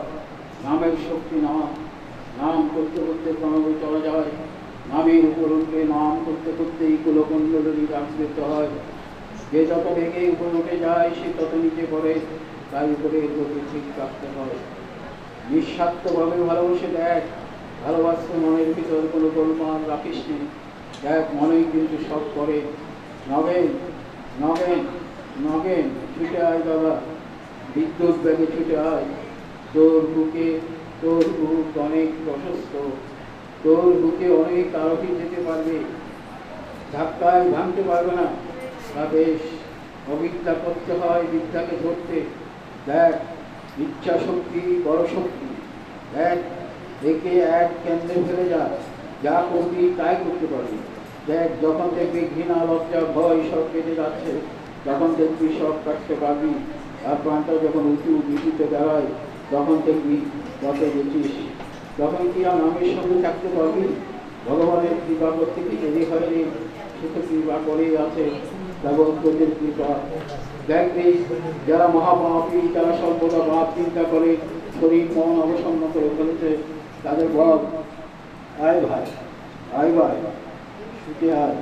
নামের শক্তি নাম। নাম করতে করতে প্রণব চলে যায়, নামের উপর উঠলে নাম করতে করতেই কুলকুণ্ডলী জাগৃত হয়। যে যত বেগে উপরে উঠে যায় সে তত নিচে পড়ে, তাই উপরে গতি ঠিক রাখতে হয়। নিঃস্বার্থভাবে ভালোবাসে দেখ, ভালোবাসতে মনের ভিতর কোনো গোলমাল রাখিস নি, দেখ মনেই কিন্তু সব করে। নগেন নগেন নগেন, ছুটে আয় বাবা, বিদ্যুৎ বেগে ছুটে আয়। তোর বুকে, তোর বুক অনেক প্রশস্ত, তোর বুকে অনেক আরোহী যেতে পারবে, ধাক্কায় ভাঙতে পারবে না। তা বেশ, অবিদ্যা করতে হয় বিদ্যাকে ধরতে। দেখ, ইচ্ছা শক্তি বড় শক্তি। দেখ, একে এক কেন্দ্রে ফেলে যা, যা করবি তাই করতে পারবি। দেখ, যখন দেখবি ঘৃণা লজ্জা ভয় সব কেটে যাচ্ছে, তখন দেখবি সব কাটতে পারবি। আর প্রাণটা যখন উঁচু বিচিতে দাঁড়ায়, তখন দেখবি কত গেছিস। তখন কি আর নামের সঙ্গে থাকতে পারবি? ভগবানের কৃপা করতে কি দেরি হয়নি, সে তো কৃপা করেই আছে, জগৎপতির কৃপা। দেখবি যারা মহাপাপী, যারা সর্বদা পাপ চিন্তা করে শরীর মন অবসন্ন করে ফেলেছে, তাদের বল, আয় ভাই, আয় ভাই, ছুটে আয়,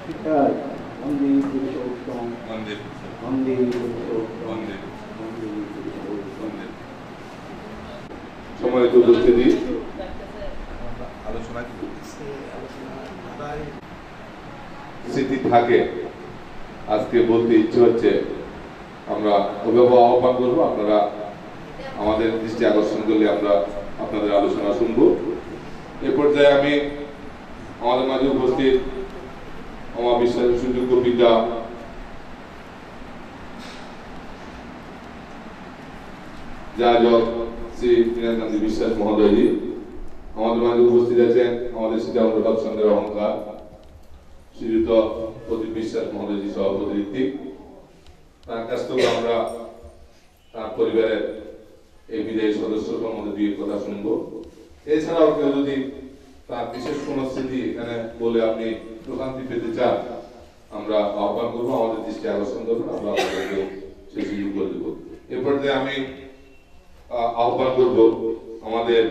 ছুটে আয়। মন্দির পুরুষোত্তম, মন্দির পুরুষোত্তম, মন্দির পুরুষোত্তম। সম্মানিত উপস্থিতি, আলোচনা স্মৃতি থাকে, আজকে বলতে ইচ্ছে হচ্ছে, আমরা অভিভাবক আহ্বান করবো, আপনারা আমাদের দৃষ্টি আকর্ষণ করলে আমরা আপনাদের আলোচনা শুনবো। এ পর্যায়ে আমি আমাদের মাঝে উপস্থিত আমার বিশ্বাসের সুযোগ্য পিতা যাজক শ্রী বিনয় গান্ধী বিশ্বাস মহোদয়জি আমাদের মাঝে উপস্থিত আছেন। আমাদের সীতাকুণ্ড সৎসঙ্গের অহংকার শ্রীযুক্ত প্রদীপ বিশ্বাস মহোদয়জি সভাপতি ঋত্বিক, তার কাছ থেকে আমরা তার পরিবারের এই বিদায়ী সদস্যদের মধ্যে দুই কথা শুনবো। এছাড়াও কেউ যদি তার বিশেষ কোন স্মৃতি এখানে বলে আপনি প্রশান্তি পেতে চান, আমরা আহ্বান করবো, আমাদের দৃষ্টি আকর্ষণ করবেন, আমরা আপনাদেরকে সেই সুযোগ করে দেবো। এরপর যে আমি আহ্বান করব আমাদের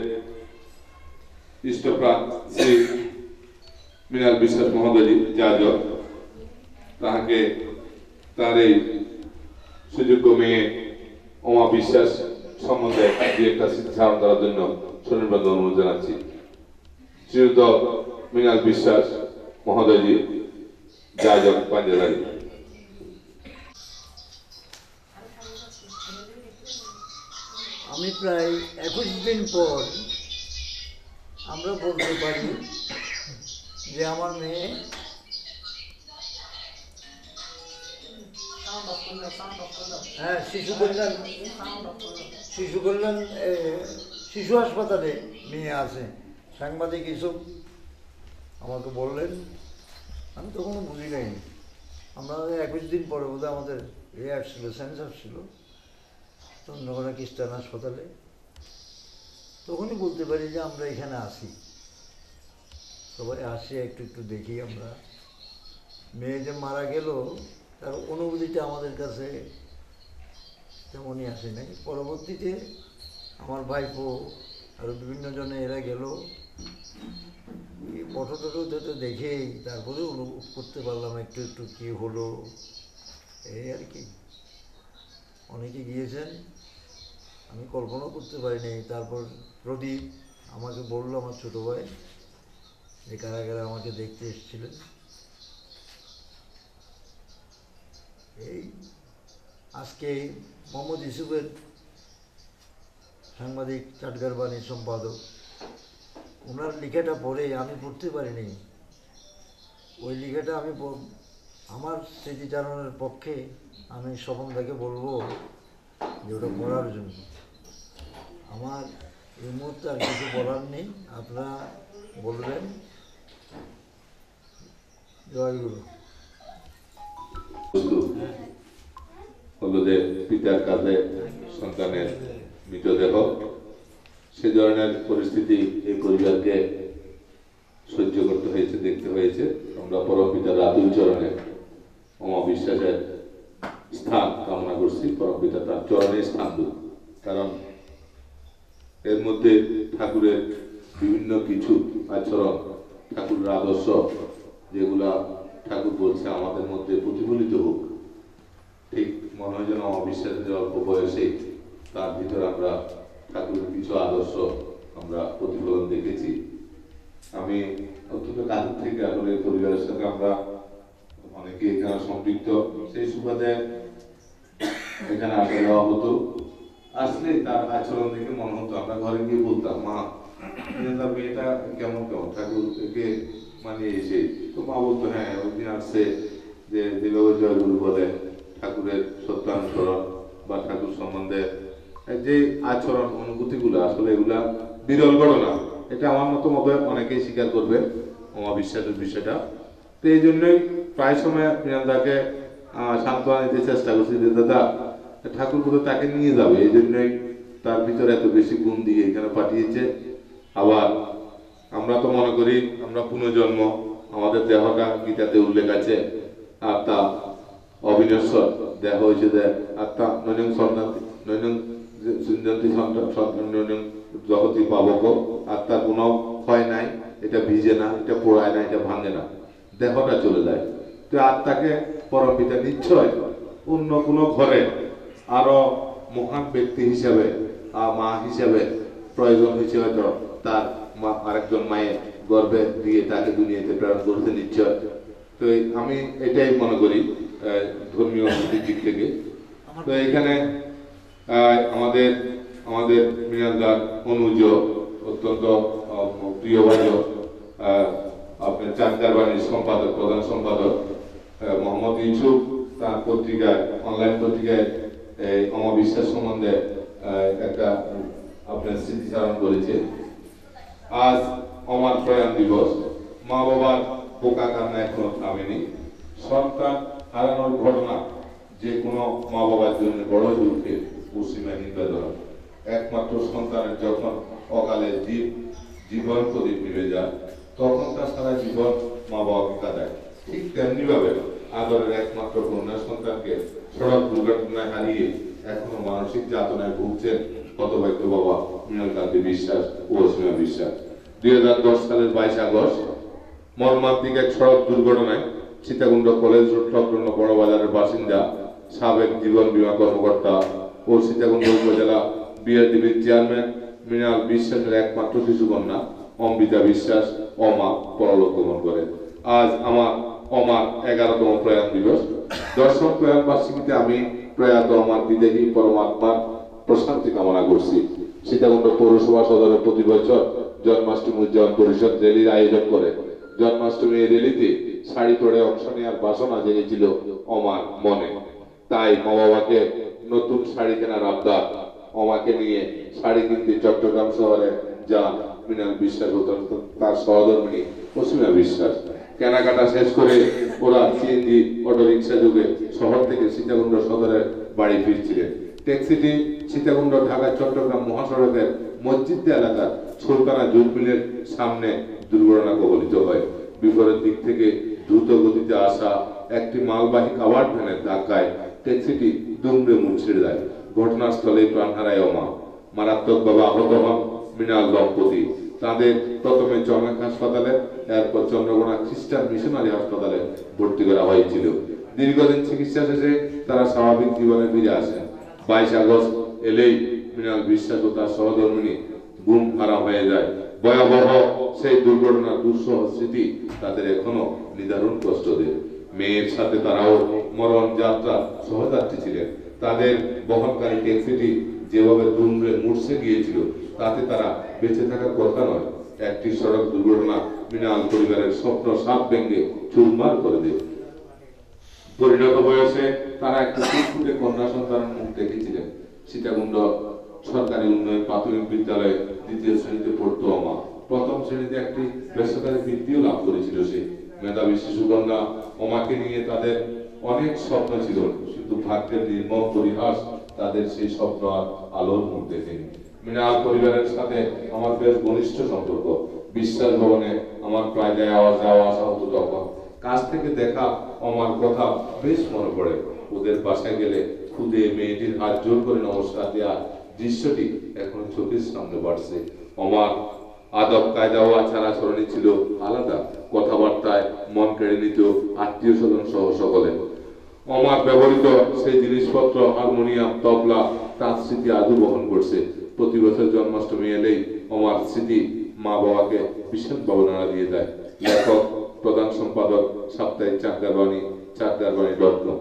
ইষ্টপ্রাণ শ্রী মৃণাল বিশ্বাস মহোদয়জি যাজক, তাহাকে তার এই সুযোগ্য মেয়ে ওমা বিশ্বাস সম্বন্ধে দুই একটা স্মৃতি ধারণ করার জন্য সনির্বদ্ধ অনুরোধ জানাচ্ছি। শ্রীযুক্ত মৃণাল বিশ্বাস মহোদয়জি যাজক পাঞ্জাবাড়ি। আমি প্রায় 21 দিন পর আমরা বলতে পারি যে আমার মেয়ে শিশু কল্যাণ শিশু হাসপাতালে মেয়ে আছে। সাংবাদিক এসব আমাকে বললেন, আমি তো কোনো বুঝি নাই। আমরা 21 দিন পরে বোধহয় আমাদের আসছিল, সেন্সার ছিল চন্দ্রকোনা খ্রিস্টান হাসপাতালে। তখনই বলতে পারি যে আমরা এখানে আসি, সবাই আসি, একটু একটু দেখি। আমরা মেয়ে যে মারা গেল তার অনুভূতিটা আমাদের কাছে তেমনই আসে নাই। পরবর্তীতে আমার ভাইপো আরও বিভিন্ন জনে এরা গেল, ফটো টটো তো দেখেই তারপরে অনুভব করতে পারলাম একটু একটু কী হলো, এই আর কি। অনেকে গিয়েছেন, আমি কল্পনা করতে পারিনি। তারপর প্রদীপ আমাকে বললো, আমার ছোটো ভাই, যে কারাগারে আমাকে দেখতে এসেছিলেন। এই আজকে মোহাম্মদ ইউসুফের সাংবাদিক, চাটগার বাণীর সম্পাদক, ওনার লেখাটা পড়ে আমি পড়তে পারিনি। ওই লেখাটা আমি আমার স্মৃতিচারণের পক্ষে আমি স্বপনদাকে বলবো যে ওটা পড়ার জন্য। আমার এই মুহূর্তে আর কিছু বলার নেই, আপনারা বলবেন। জয়গুরু। হলো যে পিতার কাঁধে সন্তানের মৃতদেহ, সে ধরনের পরিস্থিতি এই পরিবারকে সহ্য করতে হয়েছে, দেখতে হয়েছে। আমরা পরম পিতার আতুল চরণে অমাবিশ্বাসের স্থান কামনা করছি, পরম পিতা তার চরণে স্থান দেব। কারণ এর মধ্যে ঠাকুরের বিভিন্ন কিছু আচরণ, ঠাকুরের আদর্শ, যেগুলা ঠাকুর বলছে আমাদের মধ্যে প্রতিফলিত হোক। ঠিক মনে হয় যেন অমাবিশ্বাসের অল্প বয়সে তার ভিতরে আমরা ঠাকুরের কিছু আদর্শ আমরা প্রতিফলন দেখেছি। আমি অত্যন্ত কাছ থেকে আসলে পরিবারের সাথে আমরা অনেকে এখানে সম্পৃক্ত, সেই সুবাদে এখানে আসা যাওয়া হতো। আসলে তার আচরণ দেখে মনে হতো, আমরা ঘরে গিয়ে বলতাম, মা তার মেয়েটা কেমন কেমন ঠাকুরকে মানে এসে, তো মা বলতো হ্যাঁ ওই দিন আসছে যে যেভাবে জয়গুরু বলে ঠাকুরের সত্যানুসরণ বা ঠাকুর সম্বন্ধে যে আচরণ অনুভূতিগুলো, আসলে এগুলা বিরল ঘটনা। এটা আমার মতো অনেকেই স্বীকার করবে অমাবিশ্বাসের বিষয়টা। তো এই জন্যই প্রায় সময় মৃণালদাকে সান্ত্বনা দিতে চেষ্টা করছি যে দাদা ঠাকুর বোধ তাকে নিয়ে যাবে, এই জন্যই তার ভিতরে এত বেশি গুণ দিয়ে এখানে পাঠিয়েছে। আবার আমরা তো মনে করি আমরা পুনর্জন্ম, আমাদের দেহটা গীতাতে উল্লেখ আছে আত্মা অবিনশ্বর, দেহ হয়েছে আত্মা নৈনং সন্তান নৈনং সিন্ধন্তি সন্তান নৈনং জগতি পাবক, আত্মার কোনো ক্ষয় নাই, এটা ভিজে না, এটা পোড়ায় না, এটা ভাঙে না, দেহটা চলে যায়। তো আত্মাকে পরম পিতা নিশ্চয় অন্য কোনো ঘরে আরো মহান ব্যক্তি হিসেবে মা হিসেবে প্রয়োজন হয়েছে, হয়তো তার আরেকজন মায়ের গর্ভে দিয়ে তাকে দুনিয়াতে প্রেরণ করতে নিশ্চয়। তো আমি এটাই মনে করি ধর্মীয় দিক থেকে। তো এখানে আমাদের আমাদের মৃণালদার অনুজ অত্যন্ত প্রিয় ভাজন আপনার চাকদার বাণীর সম্পাদক, প্রধান সম্পাদক মোহাম্মদ ইউসুফ তার পত্রিকায়, অনলাইন পত্রিকায় অমাবিশ্বাস সম্বন্ধে একটা আপনার স্মৃতিচারণ করেছে। আজ অমার প্রয়াণ দিবস। মা বাবার বোকা কান্না এখনো থামেনি। সন্তান হারানোর ঘটনা যে কোনো মা বাবার জন্য বড় দুঃখের, পশ্চিমাহীন বেদনা। একমাত্র সন্তানের যখন অকালে জীবন প্রদীপ নিভে যায়, তখন তার সারা জীবন মা বাবাকে কাঁদায়। ঠিক তেমনি ভাবে আদরের একমাত্র কন্যা সন্তানকে সড়ক দুর্ঘটনায় হারিয়ে এখনো মানসিক যাতনায় ভুগছেন হতভাগ্য বাবা মৃণালকান্তি বিশ্বাস ও অসীমা বিশ্বাস। 2010 সালের 22 আগস্ট মর্মান্তিক এক সড়ক দুর্ঘটনায় সীতাকুণ্ড কলেজ রোড সংলগ্ন বড় বাজারের বাসিন্দা সাবেক জীবন বীমা কর্মকর্তা ও সীতাকুণ্ড উপজেলা বিআরডিবির চেয়ারম্যান মৃণাল বিশ্বাসের একমাত্র শিশু কন্যা অমৃতা বিশ্বাস অমা পরলোক গমন করেন। আজ আমার অমার 11তম প্রয়াণ দিবস। 10ম প্রয়াণ বার্ষিকীতে আমি প্রয়াত অমার বিদেহী পরমাত্মার প্রশান্তি কামনা করছি। সীতাকুণ্ড পৌরসভা সদরে প্রতি বছর জন্মাষ্টমী উদযাপন পরিষদ র্যালির আয়োজন করে। জন্মাষ্টমী র্যালিতে শাড়ি পরে অংশ নেওয়ার বাসনা জেগেছিল অমার মনে। তাই মা বাবাকে নতুন শাড়ি কেনার আবদার। অমাকে নিয়ে শাড়ি কিনতে চট্টগ্রাম শহরে যান মৃণাল বিশ্বাস ও তার সহধর্মিণী অসীমা বিশ্বাস। কেনাকাটা শেষ করে ওরা সিএনজি অটো রিক্সা যুগে শহর থেকে সীতাকুণ্ড সদরের বাড়ি ফিরছিলেন। ট্যাক্সিটি সীতাকুণ্ড ঢাকা চট্টগ্রাম মহাসড়কের মসজিদ এলাকার সুলতানা জুট মিলের সামনে দুর্ঘটনা কবলিত হয়। বিপরীত দিক থেকে দ্রুত গতিতে আসা একটি মালবাহী কাভার্ড ভ্যানের ধাক্কায় ট্যাক্সিটি দুমড়ে মুচড়ে যায়। ঘটনাস্থলে প্রাণ হারায় অমা। মারাত্মকভাবে আহত হন মৃণাল দম্পতি। তাদের প্রথমে জনক হাসপাতালে, এরপর চন্দ্রকোনা খ্রিস্টান মিশনারি হাসপাতালে ভর্তি করা হয়েছিল। দীর্ঘদিন চিকিৎসা শেষে তারা স্বাভাবিক জীবনে ফিরে আসেন। 22 আগস্ট এলেই মৃণাল বিশ্বাস ও তার সহধর্মিণী গুম হারা হয়ে যায়। ভয়াবহ সেই দুর্ঘটনার দুঃসহ স্মৃতি তাদের এখনো নিদারুণ কষ্ট দেয়। মেয়ের সাথে তারাও মরণ যাত্রা সহযাত্রী ছিলেন। তাদের বহনকারী ট্যাক্সিটি যেভাবে দুমড়ে মুড়ছে গিয়েছিল তাতে তারা বেঁচে থাকার কথা নয়। একটি সড়ক দুর্ঘটনা মৃণাল পরিবারের স্বপ্ন সাপ ভেঙে চুরমার করে দেয়। পরিণত বয়সে তারা একটি ফুটফুটে কন্যা সন্তানের মুখ দেখেছিলেন। সীতাকুণ্ড সরকারি উন্নয়ন প্রাথমিক বিদ্যালয়ে 2য় শ্রেণীতে পড়তো অমা। প্রথম শ্রেণীতে একটি বেসরকারি বৃত্তিও লাভ করেছিল সে। মেধাবী শিশুকন্যা অমাকে নিয়ে তাদের অনেক স্বপ্ন ছিল, কিন্তু ভাগ্যের নির্মম পরিহাস তাদের সেই স্বপ্ন আর আলোর মুখ দেখেনি। মৃণাল পরিবারের সাথে আমার বেশ ঘনিষ্ঠ সম্পর্ক। বিশ্বাস ভবনে আমার প্রায় যাওয়া আসা হতো তখন। কাছ থেকে দেখা আমার কথা বেশ মনে পড়ে। ওদের বাসায় গেলে খুদে মেয়েটির হাত জোর করে নমস্কার দেওয়ার দৃশ্যটি এখনো চোখের সামনে বাড়ছে। আমার আদব কায়দা ও আচার আচরণই ছিল আলাদা। কথাবার্তায় মন কেড়ে নিত আত্মীয় স্বজন সহ সকলে। আমার ব্যবহৃত সেই জিনিসপত্র, হারমোনিয়াম, তবলা, তার স্মৃতি আজও বহন করছে। প্রতি বছর জন্মাষ্টমী এলেই আমার স্মৃতি মা বাবাকে ভীষণ ভাবনা দিয়ে দেয়। লেখক, প্রধান সম্পাদক, সাপ্তাহিক চাকদারবাণী.com,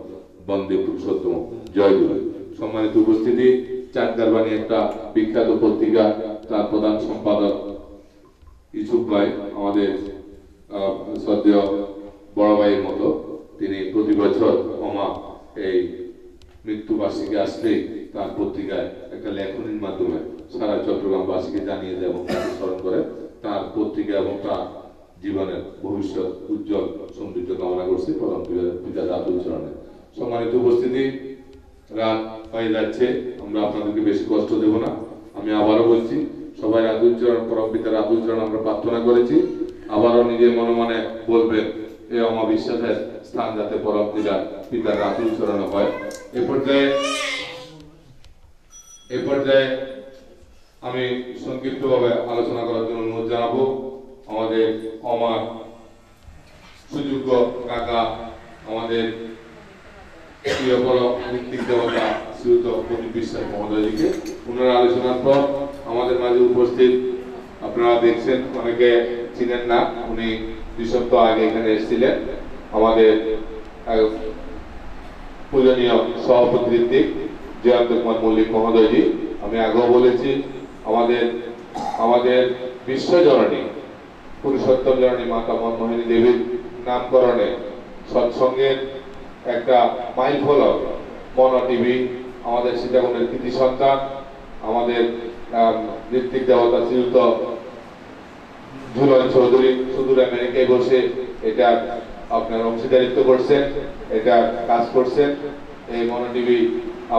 বন্দে পুরুষোত্তম, জয়গুরু। সম্মানিত উপস্থিতি, চাকদারবাণী একটা বিখ্যাত পত্রিকা। তার প্রধান সম্পাদক ইউসুফ ভাই আমাদের শ্রদ্ধেয় বড় ভাইয়ের মতো। তিনি প্রতি বছর এই মৃত্যুবার্ষিকী আসলেই তার পত্রিকায় একটা লেখনীর মাধ্যমে সারা চট্টগ্রামবাসীকে জানিয়ে দেয় এবং তাকে স্মরণ করে। তার পত্রিকা এবং তার জীবনের ভবিষ্যৎ উজ্জ্বল সমৃদ্ধ কামনা করছি প্রধান পিতা রাতুল চরণে। সম্মানিত উপস্থিতি, রাত হয়ে যাচ্ছে, আমরা আপনাদেরকে বেশি কষ্ট দেব না। আমি আবারও বলছি, সবাই রাতুল চরণ, পরম পিতা রাতুল চরণ আমরা প্রার্থনা করেছি। আবারও নিজের মনে মনে বলবেন এই অমাবিশ্বাসের স্থান যাতে পরম পিতা রাতুল চরণ হয়। এ পর্যায়ে আমি সংক্ষিপ্তভাবে আলোচনা করার জন্য অনুরোধ জানাবো আমাদের আমার সুযোগ্য কাকা, আমাদের প্রিয় বড় ঋত্বিক দেবতা শ্রীযুক্ত প্রদীপ বিশ্বাস মহোদয়জিকে। ওনার আলোচনার পর আমাদের মাঝে উপস্থিত, আপনারা দেখছেন, অনেকে চিনেন না, উনি 2 সপ্তাহ আগে এখানে এসেছিলেন, আমাদের পূজনীয় সভাপতি ঋত্বিক জয়ন্ত কুমার মল্লিক মহোদয়জি। আমি আগেও বলেছি, আমাদের বিশ্বজননী পুরুষোত্তম জননী মাতা মনমোহিনী দেবীর নামকরণে সৎসঙ্গের একটা মাইল ফলক মনো টিভি, আমাদের সীতাকুণ্ডের কৃতি সন্তান, আমাদের ঋত্বিক দেবতা শ্রীযুক্ত ঝুলন চৌধুরী সুদূর আমেরিকায় বসে এটা আপনার অংশীদারিত্ব করছেন, এটা কাজ করছেন। এই মনো টিভি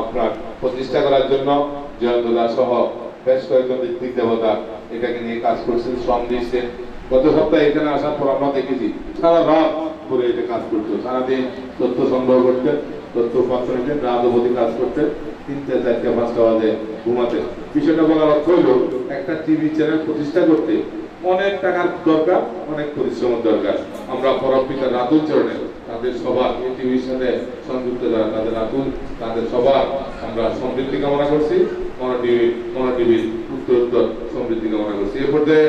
আপনার প্রতিষ্ঠা করার জন্য জয়ন্ত দাস সহ বেশ কয়েকজন ঋত্বিক দেবতা এটাকে নিয়ে কাজ করছেন, শ্রম দিচ্ছেন। গত সপ্তাহে এখানে আসার পর আমরা দেখেছি সারা রাত করে এটা কাজ করতো, সারাদিন তথ্য সংগ্রহ করতেন, তথ্য উপাত্ত নিতেন, রাত অবধি কাজ করতেন, 3টে 4টে 5টা বাজে ঘুমাতেন। বিষয়টা বলার অর্থ হলো, একটা টিভি চ্যানেল প্রতিষ্ঠা করতে অনেক টাকার দরকার, অনেক পরিশ্রমের দরকার। আমরা পরম পিতা রাতুল চরণে তাদের সবার এই টিভির সাথে সংযুক্ত যারা তাদের রাতুল, তাদের সবার আমরা সমৃদ্ধি কামনা করছি, মনো টিভির উত্তর সমৃদ্ধি কামনা করছি। এ পর্যায়ে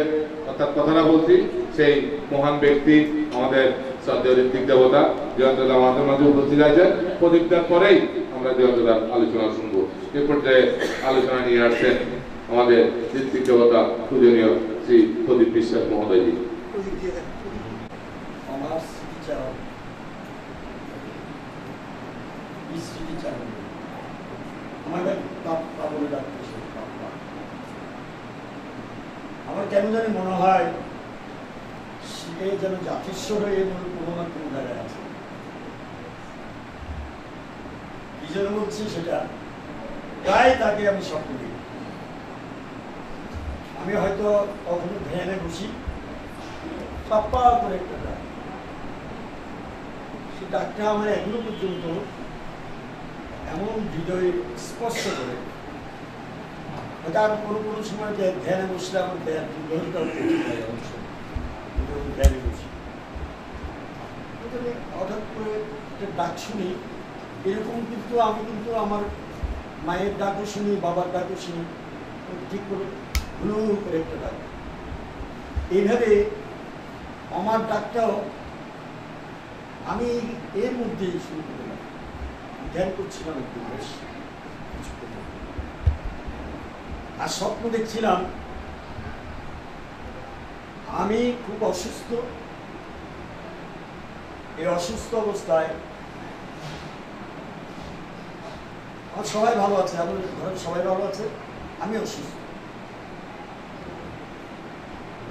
অর্থাৎ কথাটা বলছি, সেই মহান ব্যক্তি আমাদের শ্রদ্ধেয় ঋত্বিক দেবতা জয়ন্তদা আমাদের মাঝে উপস্থিত আছেন। প্রদীপদার পরেই আমরা জয়ন্তদার আলোচনা শুনবো। এ পর্যায়ে আলোচনা নিয়ে আসছেন আমাদের ঋত্বিক দেবতা পূজনীয় শ্রী প্রদীপ বিশ্বাস মহোদয়জি। আমার স্মৃতিচারণ আমাদের আমার কেন জানি মনে হয় সে যেন জাতিস্বর হয়ে কোনো না কোনো জায়গায় আছে। কি জন্য বলছি সেটা, প্রায় তাকে আমি স্বপ্ন দিই। আমি হয়তো কখনো ধ্যানে বসি, পাপ্পা করে একটা ডাক, সে ডাকটা আমার এখনো পর্যন্ত এমন হৃদয়ে স্পর্শ করে। হয়তো আর কোনো সময় ধ্যানে বসলে আমার ধ্যানে বসি, হঠাৎ করে একটা ডাক শুনি এরকম, কিন্তু আমি কিন্তু আমার মায়ের ডাকও শুনি, বাবার ডাকও শুনি, ঠিক করে হুলু করে একটা ডাক। এইভাবে আমার ডাকটাও আমি এর মধ্যেই শুরু করলাম। ধ্যান করছিলাম একটু বেশ, আর স্বপ্ন দেখছিলাম আমি খুব অসুস্থ। এই অসুস্থ অবস্থায় আমার সবাই ভালো আছে, আমাদের ঘরের সবাই ভালো আছে, আমি অসুস্থ।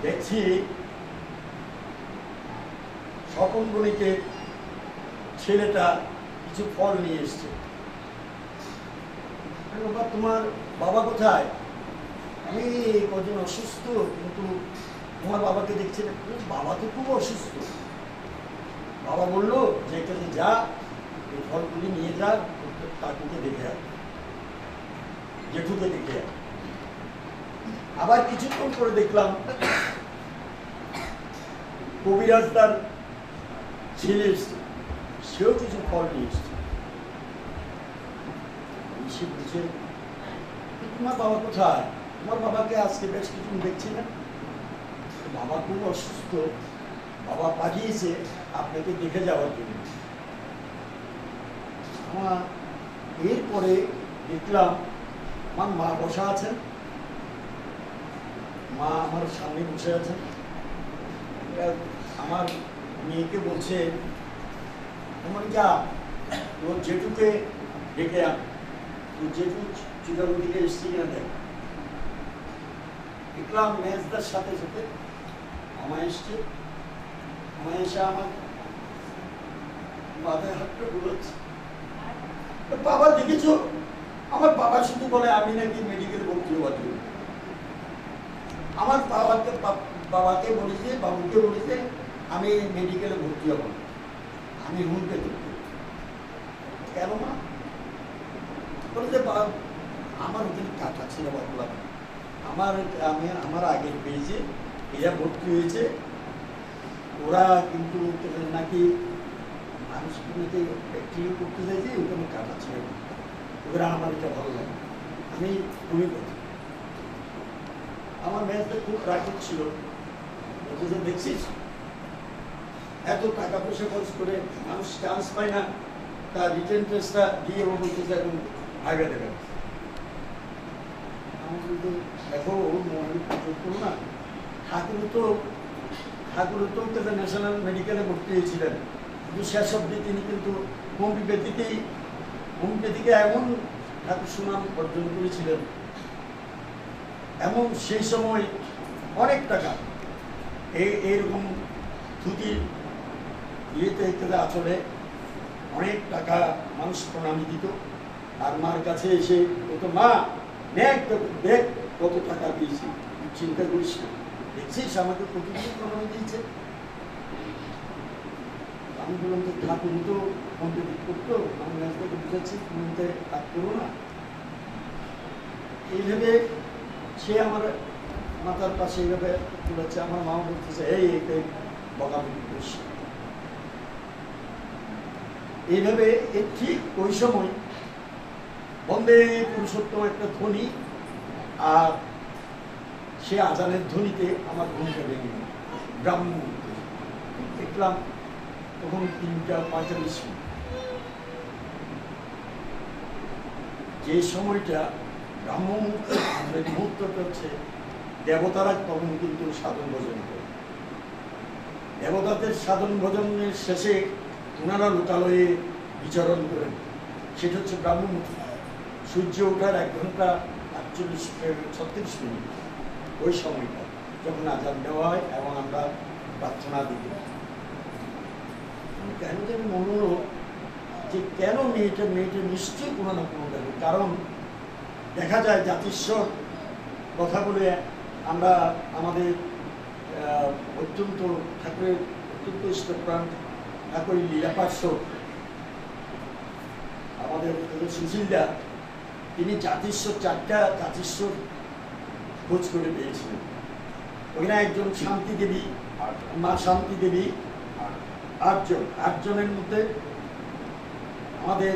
দেখছি স্বপন বণিকের ছেলেটা কিছু ফল নিয়ে এসছে। তোমার বাবা কোথায়? আমি কজন অসুস্থ, কিন্তু তোমার বাবাকে দেখছি না। বাবা তো খুব অসুস্থ, বাবা বললো যে এখানে যা এই ফলগুলি নিয়ে যা, কাকুকে দেখে আয়, জেঠুকে দেখে আয়। আবার কিছুক্ষণ করে দেখলাম কবিরাজ তার ছেলে এসছে, সেও কিছু ফল নিয়ে এসছে। সে বলছে, তোমার বাবা কোথায়? তোমার বাবাকে আজকে বেশ কিছু দেখছি না। বাবা খুব অসুস্থ, বাবা পাঠিয়েছে আপনাকে দেখে যাওয়ার জন্য। আমার এরপরে দেখলাম আমার মা বসা আছেন, মা আমার সামনে বসে আছেন। আমার মেয়েকে বলছে, তোমার যা তোর জেঠুকে ডেকে আন, তোর জেঠু চিটাগং থেকে এসছি কিনা দেখ। দেখলাম মেজদার সাথে সাথে আমায় এসছে, আমায় এসে আমার মাথায় হাতটা বুলাচ্ছে। বাবা দেখেছ, আমার বাবা শুধু বলে আমি নাকি মেডিকেল ভর্তি হওয়ার জন্য। আমার বাবাকে বলেছে, বাবুকে বলেছে আমি মেডিকেলে ভর্তি হব, আমি হুমকে দেব। কেন মা? বলেছে আমার ওখানে কাটা ছিল বাবুলা, আমার আগের পেয়েছে, এরা ভর্তি হয়েছে, ওরা কিন্তু নাকি মানুষগুলোকে ব্যাকটেরিয়া করতে চাইছে, ওখানে কাটা ছিল, ওরা আমার এটা ভালো লাগে, আমি তুমি বলছি। আমার মেয়েটা খুব রাগিত ছিল, বলছে দেখছিস এত টাকা পয়সা খরচ করে মানুষ চান্স পায় না, তার রিটেন টেস্টটা দিয়ে ও বলতেছে এখন আগে দেবে। আমার কিন্তু দেখো ওর মনে করো না, ঠাকুর তো ন্যাশনাল মেডিকেলে ভর্তি হয়েছিলেন, কিন্তু শেষ অব্দি তিনি কিন্তু হোমিওপ্যাথিকে এমন ঠাকুর সুনাম অর্জন করেছিলেন, এমন সেই সময় অনেক টাকা এইরকম ধুতির ইয়েতে আসলে অনেক টাকা মানুষ প্রণামী দিত। আর মার কাছে এসে বলতো, মা দেখ কত টাকা দিয়েছি, চিন্তা করিস না, দেখছিস আমাকে প্রতিদিন প্রণামী দিয়েছে। আমি বললাম যে ঠাকুর তো কন্ট্রিবিউট করতো, আমি রাজদাকে বুঝাচ্ছি তুমি কাজ করো না। এইভাবে সে আমার মাথার পাশে এইভাবে তুলেছে। আমার মা বলতেছে এই বকাবকি করিস। এইভাবে ঠিক ওই সময় বন্দে পুরুষোত্তম একটা ধ্বনি, আর সে আজানের ধ্বনিতে আমার ঘুমটা ভেঙে গেল। ব্রাহ্ম দেখলাম তখন 3:45। যে সময়টা ব্রাহ্ম মুহূর্তটা হচ্ছে দেবতারা তখন কিন্তু সাধন ভোজন করে। দেবতাদের সাধন ভোজনের শেষে ওনারা লোকালয়ে বিচরণ করেন, সেটা হচ্ছে ব্রাহ্ম মুহূর্ত। সূর্য ওঠার 1 ঘন্টা 36 মিনিট ওই সময়টা যখন আজান দেওয়া হয় এবং আমরা প্রার্থনা দিই। কেন যেন মনে হলো যে কেন মেয়েটা নিশ্চয়ই কোনো না কোনো দেবে, কারণ দেখা যায় জাতিস্বর কথা বলে আমরা আমাদের অত্যন্ত ঠাকুরের অত্যন্ত ইষ্টপ্রাণ ঠাকুরের লীলাপার্শ্ব আমাদের সুশীলদা, তিনি জাতিস্বর 4টা জাতিস্বর খোঁজ করে পেয়েছিলেন। ওখানে একজন শান্তি দেবী, মা শান্তি দেবী, 8জনের মধ্যে আমাদের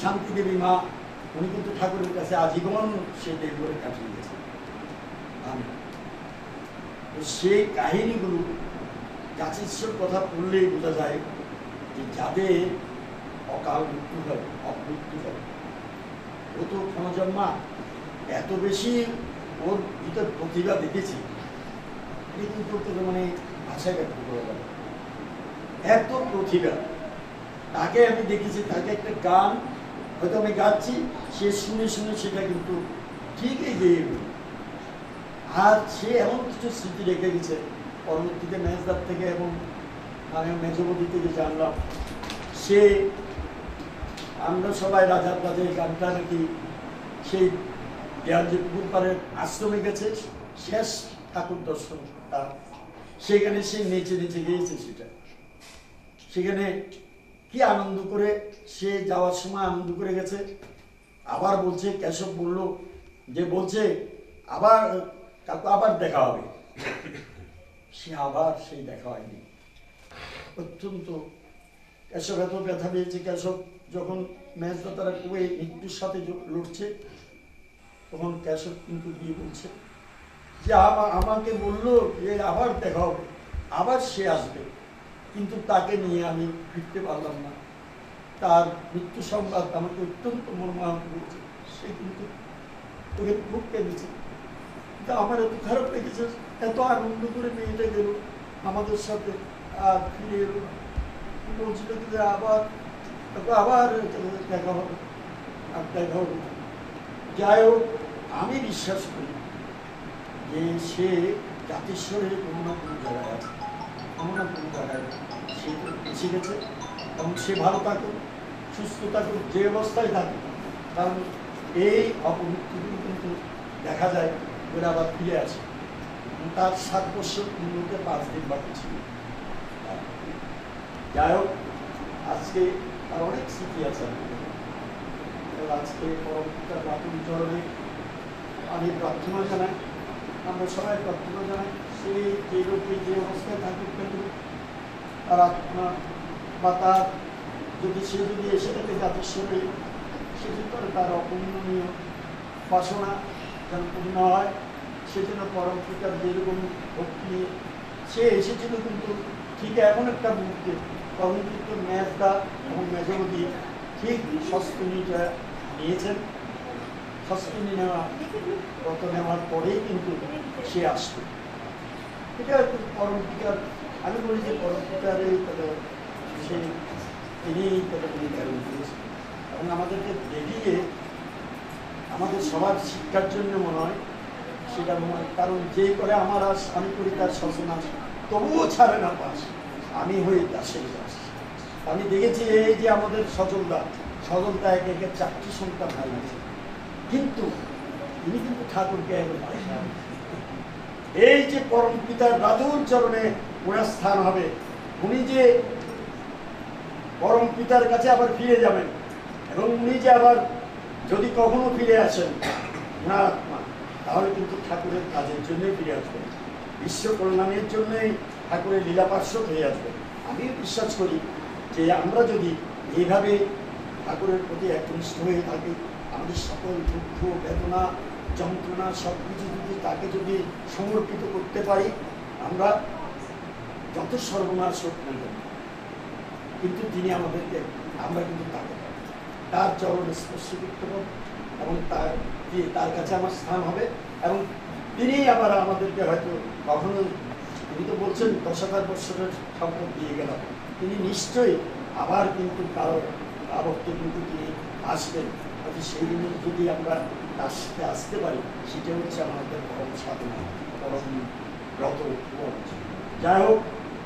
শান্তি দেবী মা, উনি কিন্তু ঠাকুরের কাছে আজীবন সে দেব করে কাটিয়ে গেছে। সেই কাহিনীগুলো জাতিস্বর কথা পড়লেই বোঝা যায় যে যাদের অকাল মৃত্যু হয়, অমৃত্যু হয়, ও তো ক্ষণজন্মা এত বেশি ওর ভিতর প্রতিভা দেখেছি, কিন্তু মানে ভাষায় ব্যক্ত করা যাবে এত প্রতিভা। তাকে আমি দেখেছি, তাকে একটা গান হয়তো আমি গাচ্ছি, সে শুনে শুনে সেটা কিন্তু ঠিকই গেয়ে গেল। আর সে এমন কিছু স্মৃতি রেখে গেছে পরবর্তীতে মেজদার থেকে এবং মানে মেজবতী থেকে জানলাম, সে আমরা সবাই রাজার কাজে গানটা নাকি সেই দেয়ালজি পুকুর পাড়ের আশ্রমে গেছে, শেষ ঠাকুর দর্শন তার সেখানে সে নেচে নেচে গিয়েছে। সেখানে কি আনন্দ করে সে যাওয়ার সময় আনন্দ করে গেছে। আবার বলছে, কেশব বলল যে বলছে আবার কাকু আবার দেখা হবে, সে আবার সেই দেখা হয়নি। অত্যন্ত কেশব এত ব্যথা পেয়েছে। কেশব যখন মেজদা তারা খুবই মৃত্যুর সাথে লড়ছে, তখন কেশব কিন্তু গিয়ে বলছে যে আমাকে বললো যে আবার দেখা হবে, আবার সে আসবে, কিন্তু তাকে নিয়ে আমি ফিরতে পারলাম না। তার মৃত্যু সংবাদ আমাকে অত্যন্ত মর্মাহত করেছে। সে কিন্তু ওকে খুব কেঁদেছে। কিন্তু আমার এত খারাপ লেগেছে, এত আনন্দ করে মেয়েটা গেল আমাদের সাথে, আর ফিরে এলো না। বলছিল যে আবার আবার দেখা হবে, আর দেখা হবে। যাই হোক, আমি বিশ্বাস করি যে সে জাতিস্বরের কোনো না কোনো জায়গায় আছে, কোনো না কোনো জায়গায় সে এসে গেছে, এবং সে ভালো থাকুক, সুস্থ থাকুক, যে অবস্থায় থাকুক। কারণ এই অপমৃত্যুগুলো কিন্তু দেখা যায় ওরা আবার ফিরে আসে। তার 7 বছর মধ্যে 5 দিন বাকি ছিল। যাই হোক, আজকে আর অনেক স্মৃতি আছে। আজকে পরবর্তীকার বাতুল চরণে আমি প্রার্থনা জানাই, আমরা সবাই প্রার্থনা জানাই, সে যে লোকে যে অবস্থায় থাকুক কেন, তার আত্মা বা তার যদি সে যদি এসে থাকে জাতিস্বরে, সেজন্য তার অপূর্ণনীয় বাসনা যেন পূর্ণ হয়। সেজন্য পরম পিতার যেরকম ভক্তি নিয়ে সে এসেছিল, কিন্তু ঠিক এমন একটা মুহূর্তে তখন কিন্তু মেজদা এবং মেজবতী ঠিক স্বস্তিনীটা নিয়েছেন। স্বস্তিনী নেওয়ার পরেই কিন্তু সে আসবে। এটা পরম পিতার, আমি বলি যে পরম পিতার সে তিনি নির্ধারণ করেছেন, এবং আমাদেরকে দেখিয়ে আমাদের সবার শিক্ষার জন্য মনে হয় সেটা মনে হয়। কারণ যে করে আমার আস, আমি করি তার সসনাশ, তবুও ছাড়ে না পাশ, আমি হই দাসের দাস। আমি দেখেছি এই যে আমাদের সজলদা একে একে 4টি সন্তান হারিয়েছে, কিন্তু তিনি কিন্তু ঠাকুরকে একবার এই যে পরম পিতার রাধুর চরণে ওনার স্থান হবে, উনি যে পরম পিতার কাছে আবার ফিরে যাবেন, এবং উনি যে আবার যদি কখনো ফিরে আসেন ওনার আত্মা, তাহলে কিন্তু ঠাকুরের কাজের জন্যই ফিরে আসবেন, বিশ্ব কল্যাণের জন্যই ঠাকুরের লীলা পার্শ্বদ হয়ে আসবেন। আমি বিশ্বাস করি যে আমরা যদি এইভাবে ঠাকুরের প্রতি একনিষ্ঠ হয়ে থাকি, আমাদের সকল দুঃখ বেদনা যন্ত্রণা সব কিছু যদি তাকে যদি সমর্পিত করতে পারি, আমরা যত সর্বনাশ হোক না কেন, কিন্তু তিনি আমাদেরকে, আমরা কিন্তু তার চরণে স্পর্শ করতে পারব, এবং তার কাছে আমার স্থান হবে, এবং তিনি আবার আমাদেরকে হয়তো কখনো, তিনি তো বলছেন 10,000 বছরের সম্পদ দিয়ে গেলাম, তিনি নিশ্চয়ই আবার কিন্তু কারোর আবর্তে কিন্তু তিনি আসবেন। হয়তো সেই দিনে যদি আমরা তার সাথে আসতে পারি, সেটা হচ্ছে আমাদের পরম সাধনা, পরম ব্রত। যাই হোক,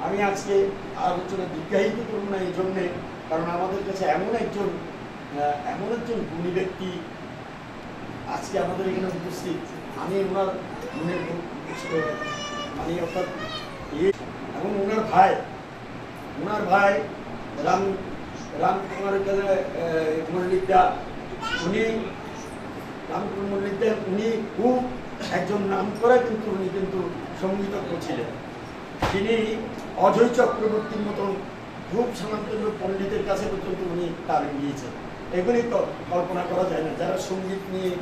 আমি আজকে আলোচনা দীর্ঘায়িত করব না এই জন্যে, কারণ আমাদের কাছে এমন একজন গুণী ব্যক্তি আজকে আমাদের এখানে উপস্থিত। আমি ওনার গুণের মানে অর্থাৎ এবং ওনার ভাই রামকুমার মল্লিকদা, রামকুমার মল্লিকদা উনি খুব একজন নাম করা, কিন্তু উনি কিন্তু সঙ্গীতজ্ঞ ছিলেন। তিনি অজয় চক্রবর্তীর মতন খুব সনাতন পণ্ডিতের কাছে পর্যন্ত উনি তালিম নিয়েছেন। এগুলি তো কল্পনা করা যায় না। যারা সঙ্গীত নিয়ে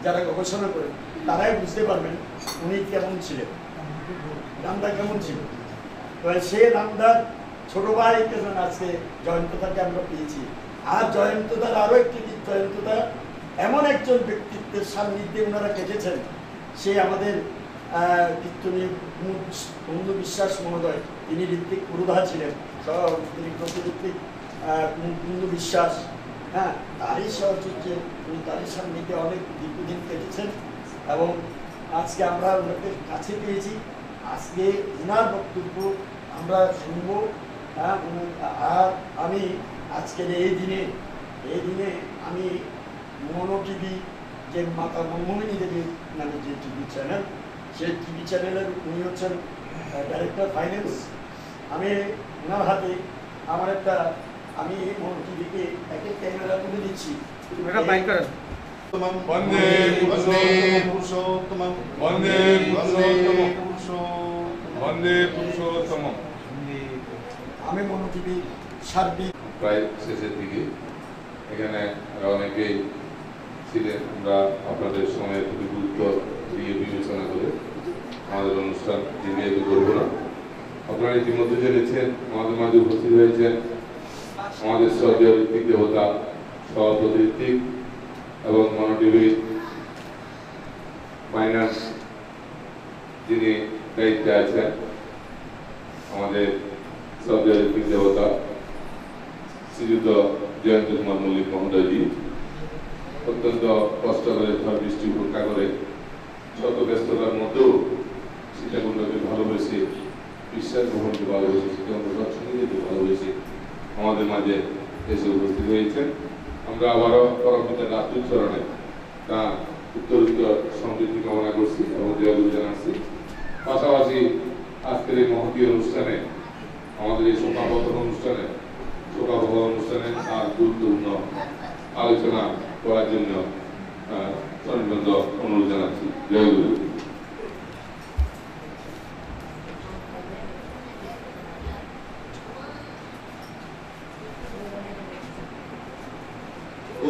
যারা গবেষণা করে তারাই বুঝতে পারবেন উনি কেমন ছিলেন, রামদা কেমন ছিল। তো সে রামদার ছোট ভাই কেজন আজকে জয়ন্তদাকে আমরা পেয়েছি। আর জয়ন্তদার আরো একটি দিক, জয়ন্তদা এমন একজন ব্যক্তিত্বের সান্নিধ্যে ওনারা কেটেছেন। সে আমাদের কীর্তনীয় বন্ধু বিশ্বাস মহোদয়, তিনি ঋত্বিক পুরোধা ছিলেন, তিনি প্রতিঋত্বিক বন্ধু বিশ্বাস, হ্যাঁ, তারই সহযোগে উনি তারই সান্নিধ্যে অনেক দীর্ঘদিন কেটেছেন, এবং আজকে আমরা ওনাকে কাছে পেয়েছি। আজকে ওনার বক্তব্য আমরা শুনব। আর আমি আজকের এই দিনে আমি মনো টিভি, যে মাতা মনমোহিনী দেবীর নামে যে টিভি চ্যানেল, সেই টিভি চ্যানেলের উনি হচ্ছেন ডাইরেক্টর ফাইন্যান্স। আমি ওনার হাতে আমার আমি মন টিভিকে একটা ক্যামেরা তুলে দিচ্ছি। বন্দে পুরুষোত্তমম বন্দে পুরুষোত্তমম বন্দে পুরুষোত্তম। আমি মন টিভি সার্বিক প্রায় শেষের দিকে এখানে অনেকেই ছিলেন। আমরা আপনাদের সময়ের প্রতি গুরুত্ব দিয়ে বিবেচনা করে আমাদের অনুষ্ঠান দীর্ঘায়িত করব না। আপনারা ইতিমধ্যে জেনেছেন আমাদের মাঝে উপস্থিত হয়েছেন আমাদের শ্রদ্ধেয় ঋত্বিক দেবতা, সভাপতি ঋত্বিক এবং মনোটিভির ফাইন্যান্স যিনি দায়িত্বে আছেন আমাদের শ্রদ্ধেয় ঋত্বিক দেবতা শ্রীযুক্ত জয়ন্ত কুমার মল্লিক মহোদয়জি। অত্যন্ত কষ্ট করে ঝড় বৃষ্টি উপেক্ষা করে শত ব্যস্ততার মধ্যেও সীতাকুণ্ডকে ভালোবেসে, বিশ্বাস ভ্রমণকে ভালোবেসে, সীতাকুণ্ড সৎসঙ্গীকে ভালোবেসে আমাদের মাঝে এসে উপস্থিত হয়েছেন। আমরা আবারও পরমপিতার রাতুল চরণে তা উত্তরোত্তর সমৃদ্ধি কামনা করছি এবং জয়গুরু জানাচ্ছি। পাশাপাশি আজকের এই মহতী অনুষ্ঠানে, আমাদের এই শোভাবর্ধন অনুষ্ঠানে আর গুরুত্বপূর্ণ আলোচনা করার জন্য সনিবদ্ধ অনুরোধ জানাচ্ছি। জয়গুরু।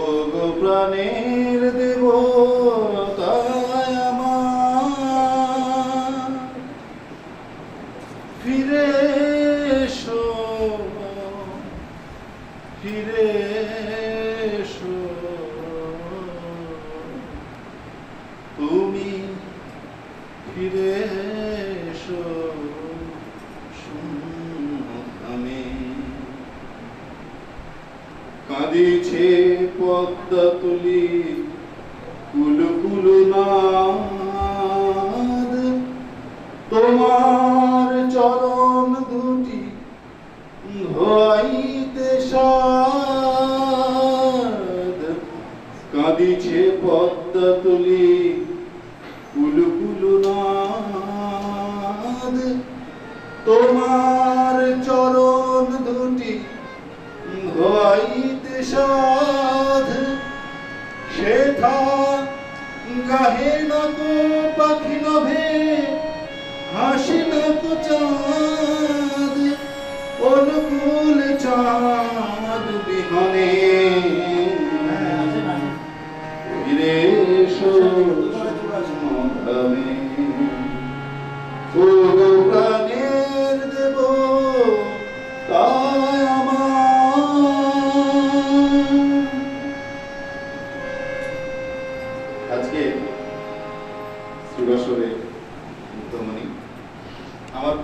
ও গো প্রাণের দেবতা আমার, ফিরে এসো, ফিরে এসো, তুমি ফিরে এসো শূন্যধামে। কাঁদিছে পদ্মা তুলি কুলকুল নাদ, তোমার চরণ দুটি ধোয়াইতে সাদ। কাঁদিছে পদ্মা তুলি কুলকুল নাদ, তোমার চরণ দুটি ধোয়াইতে সাধ। সেথা গাহে না কো পাখি নভে, হাসি না কো চাঁদ, অনুকূল চাঁদ বিহনে ফিরে এসো শূন্যধামে। ও গো প্রাণের দেবতা আজকে শ্রীবাসরে মুক্তমণি আমার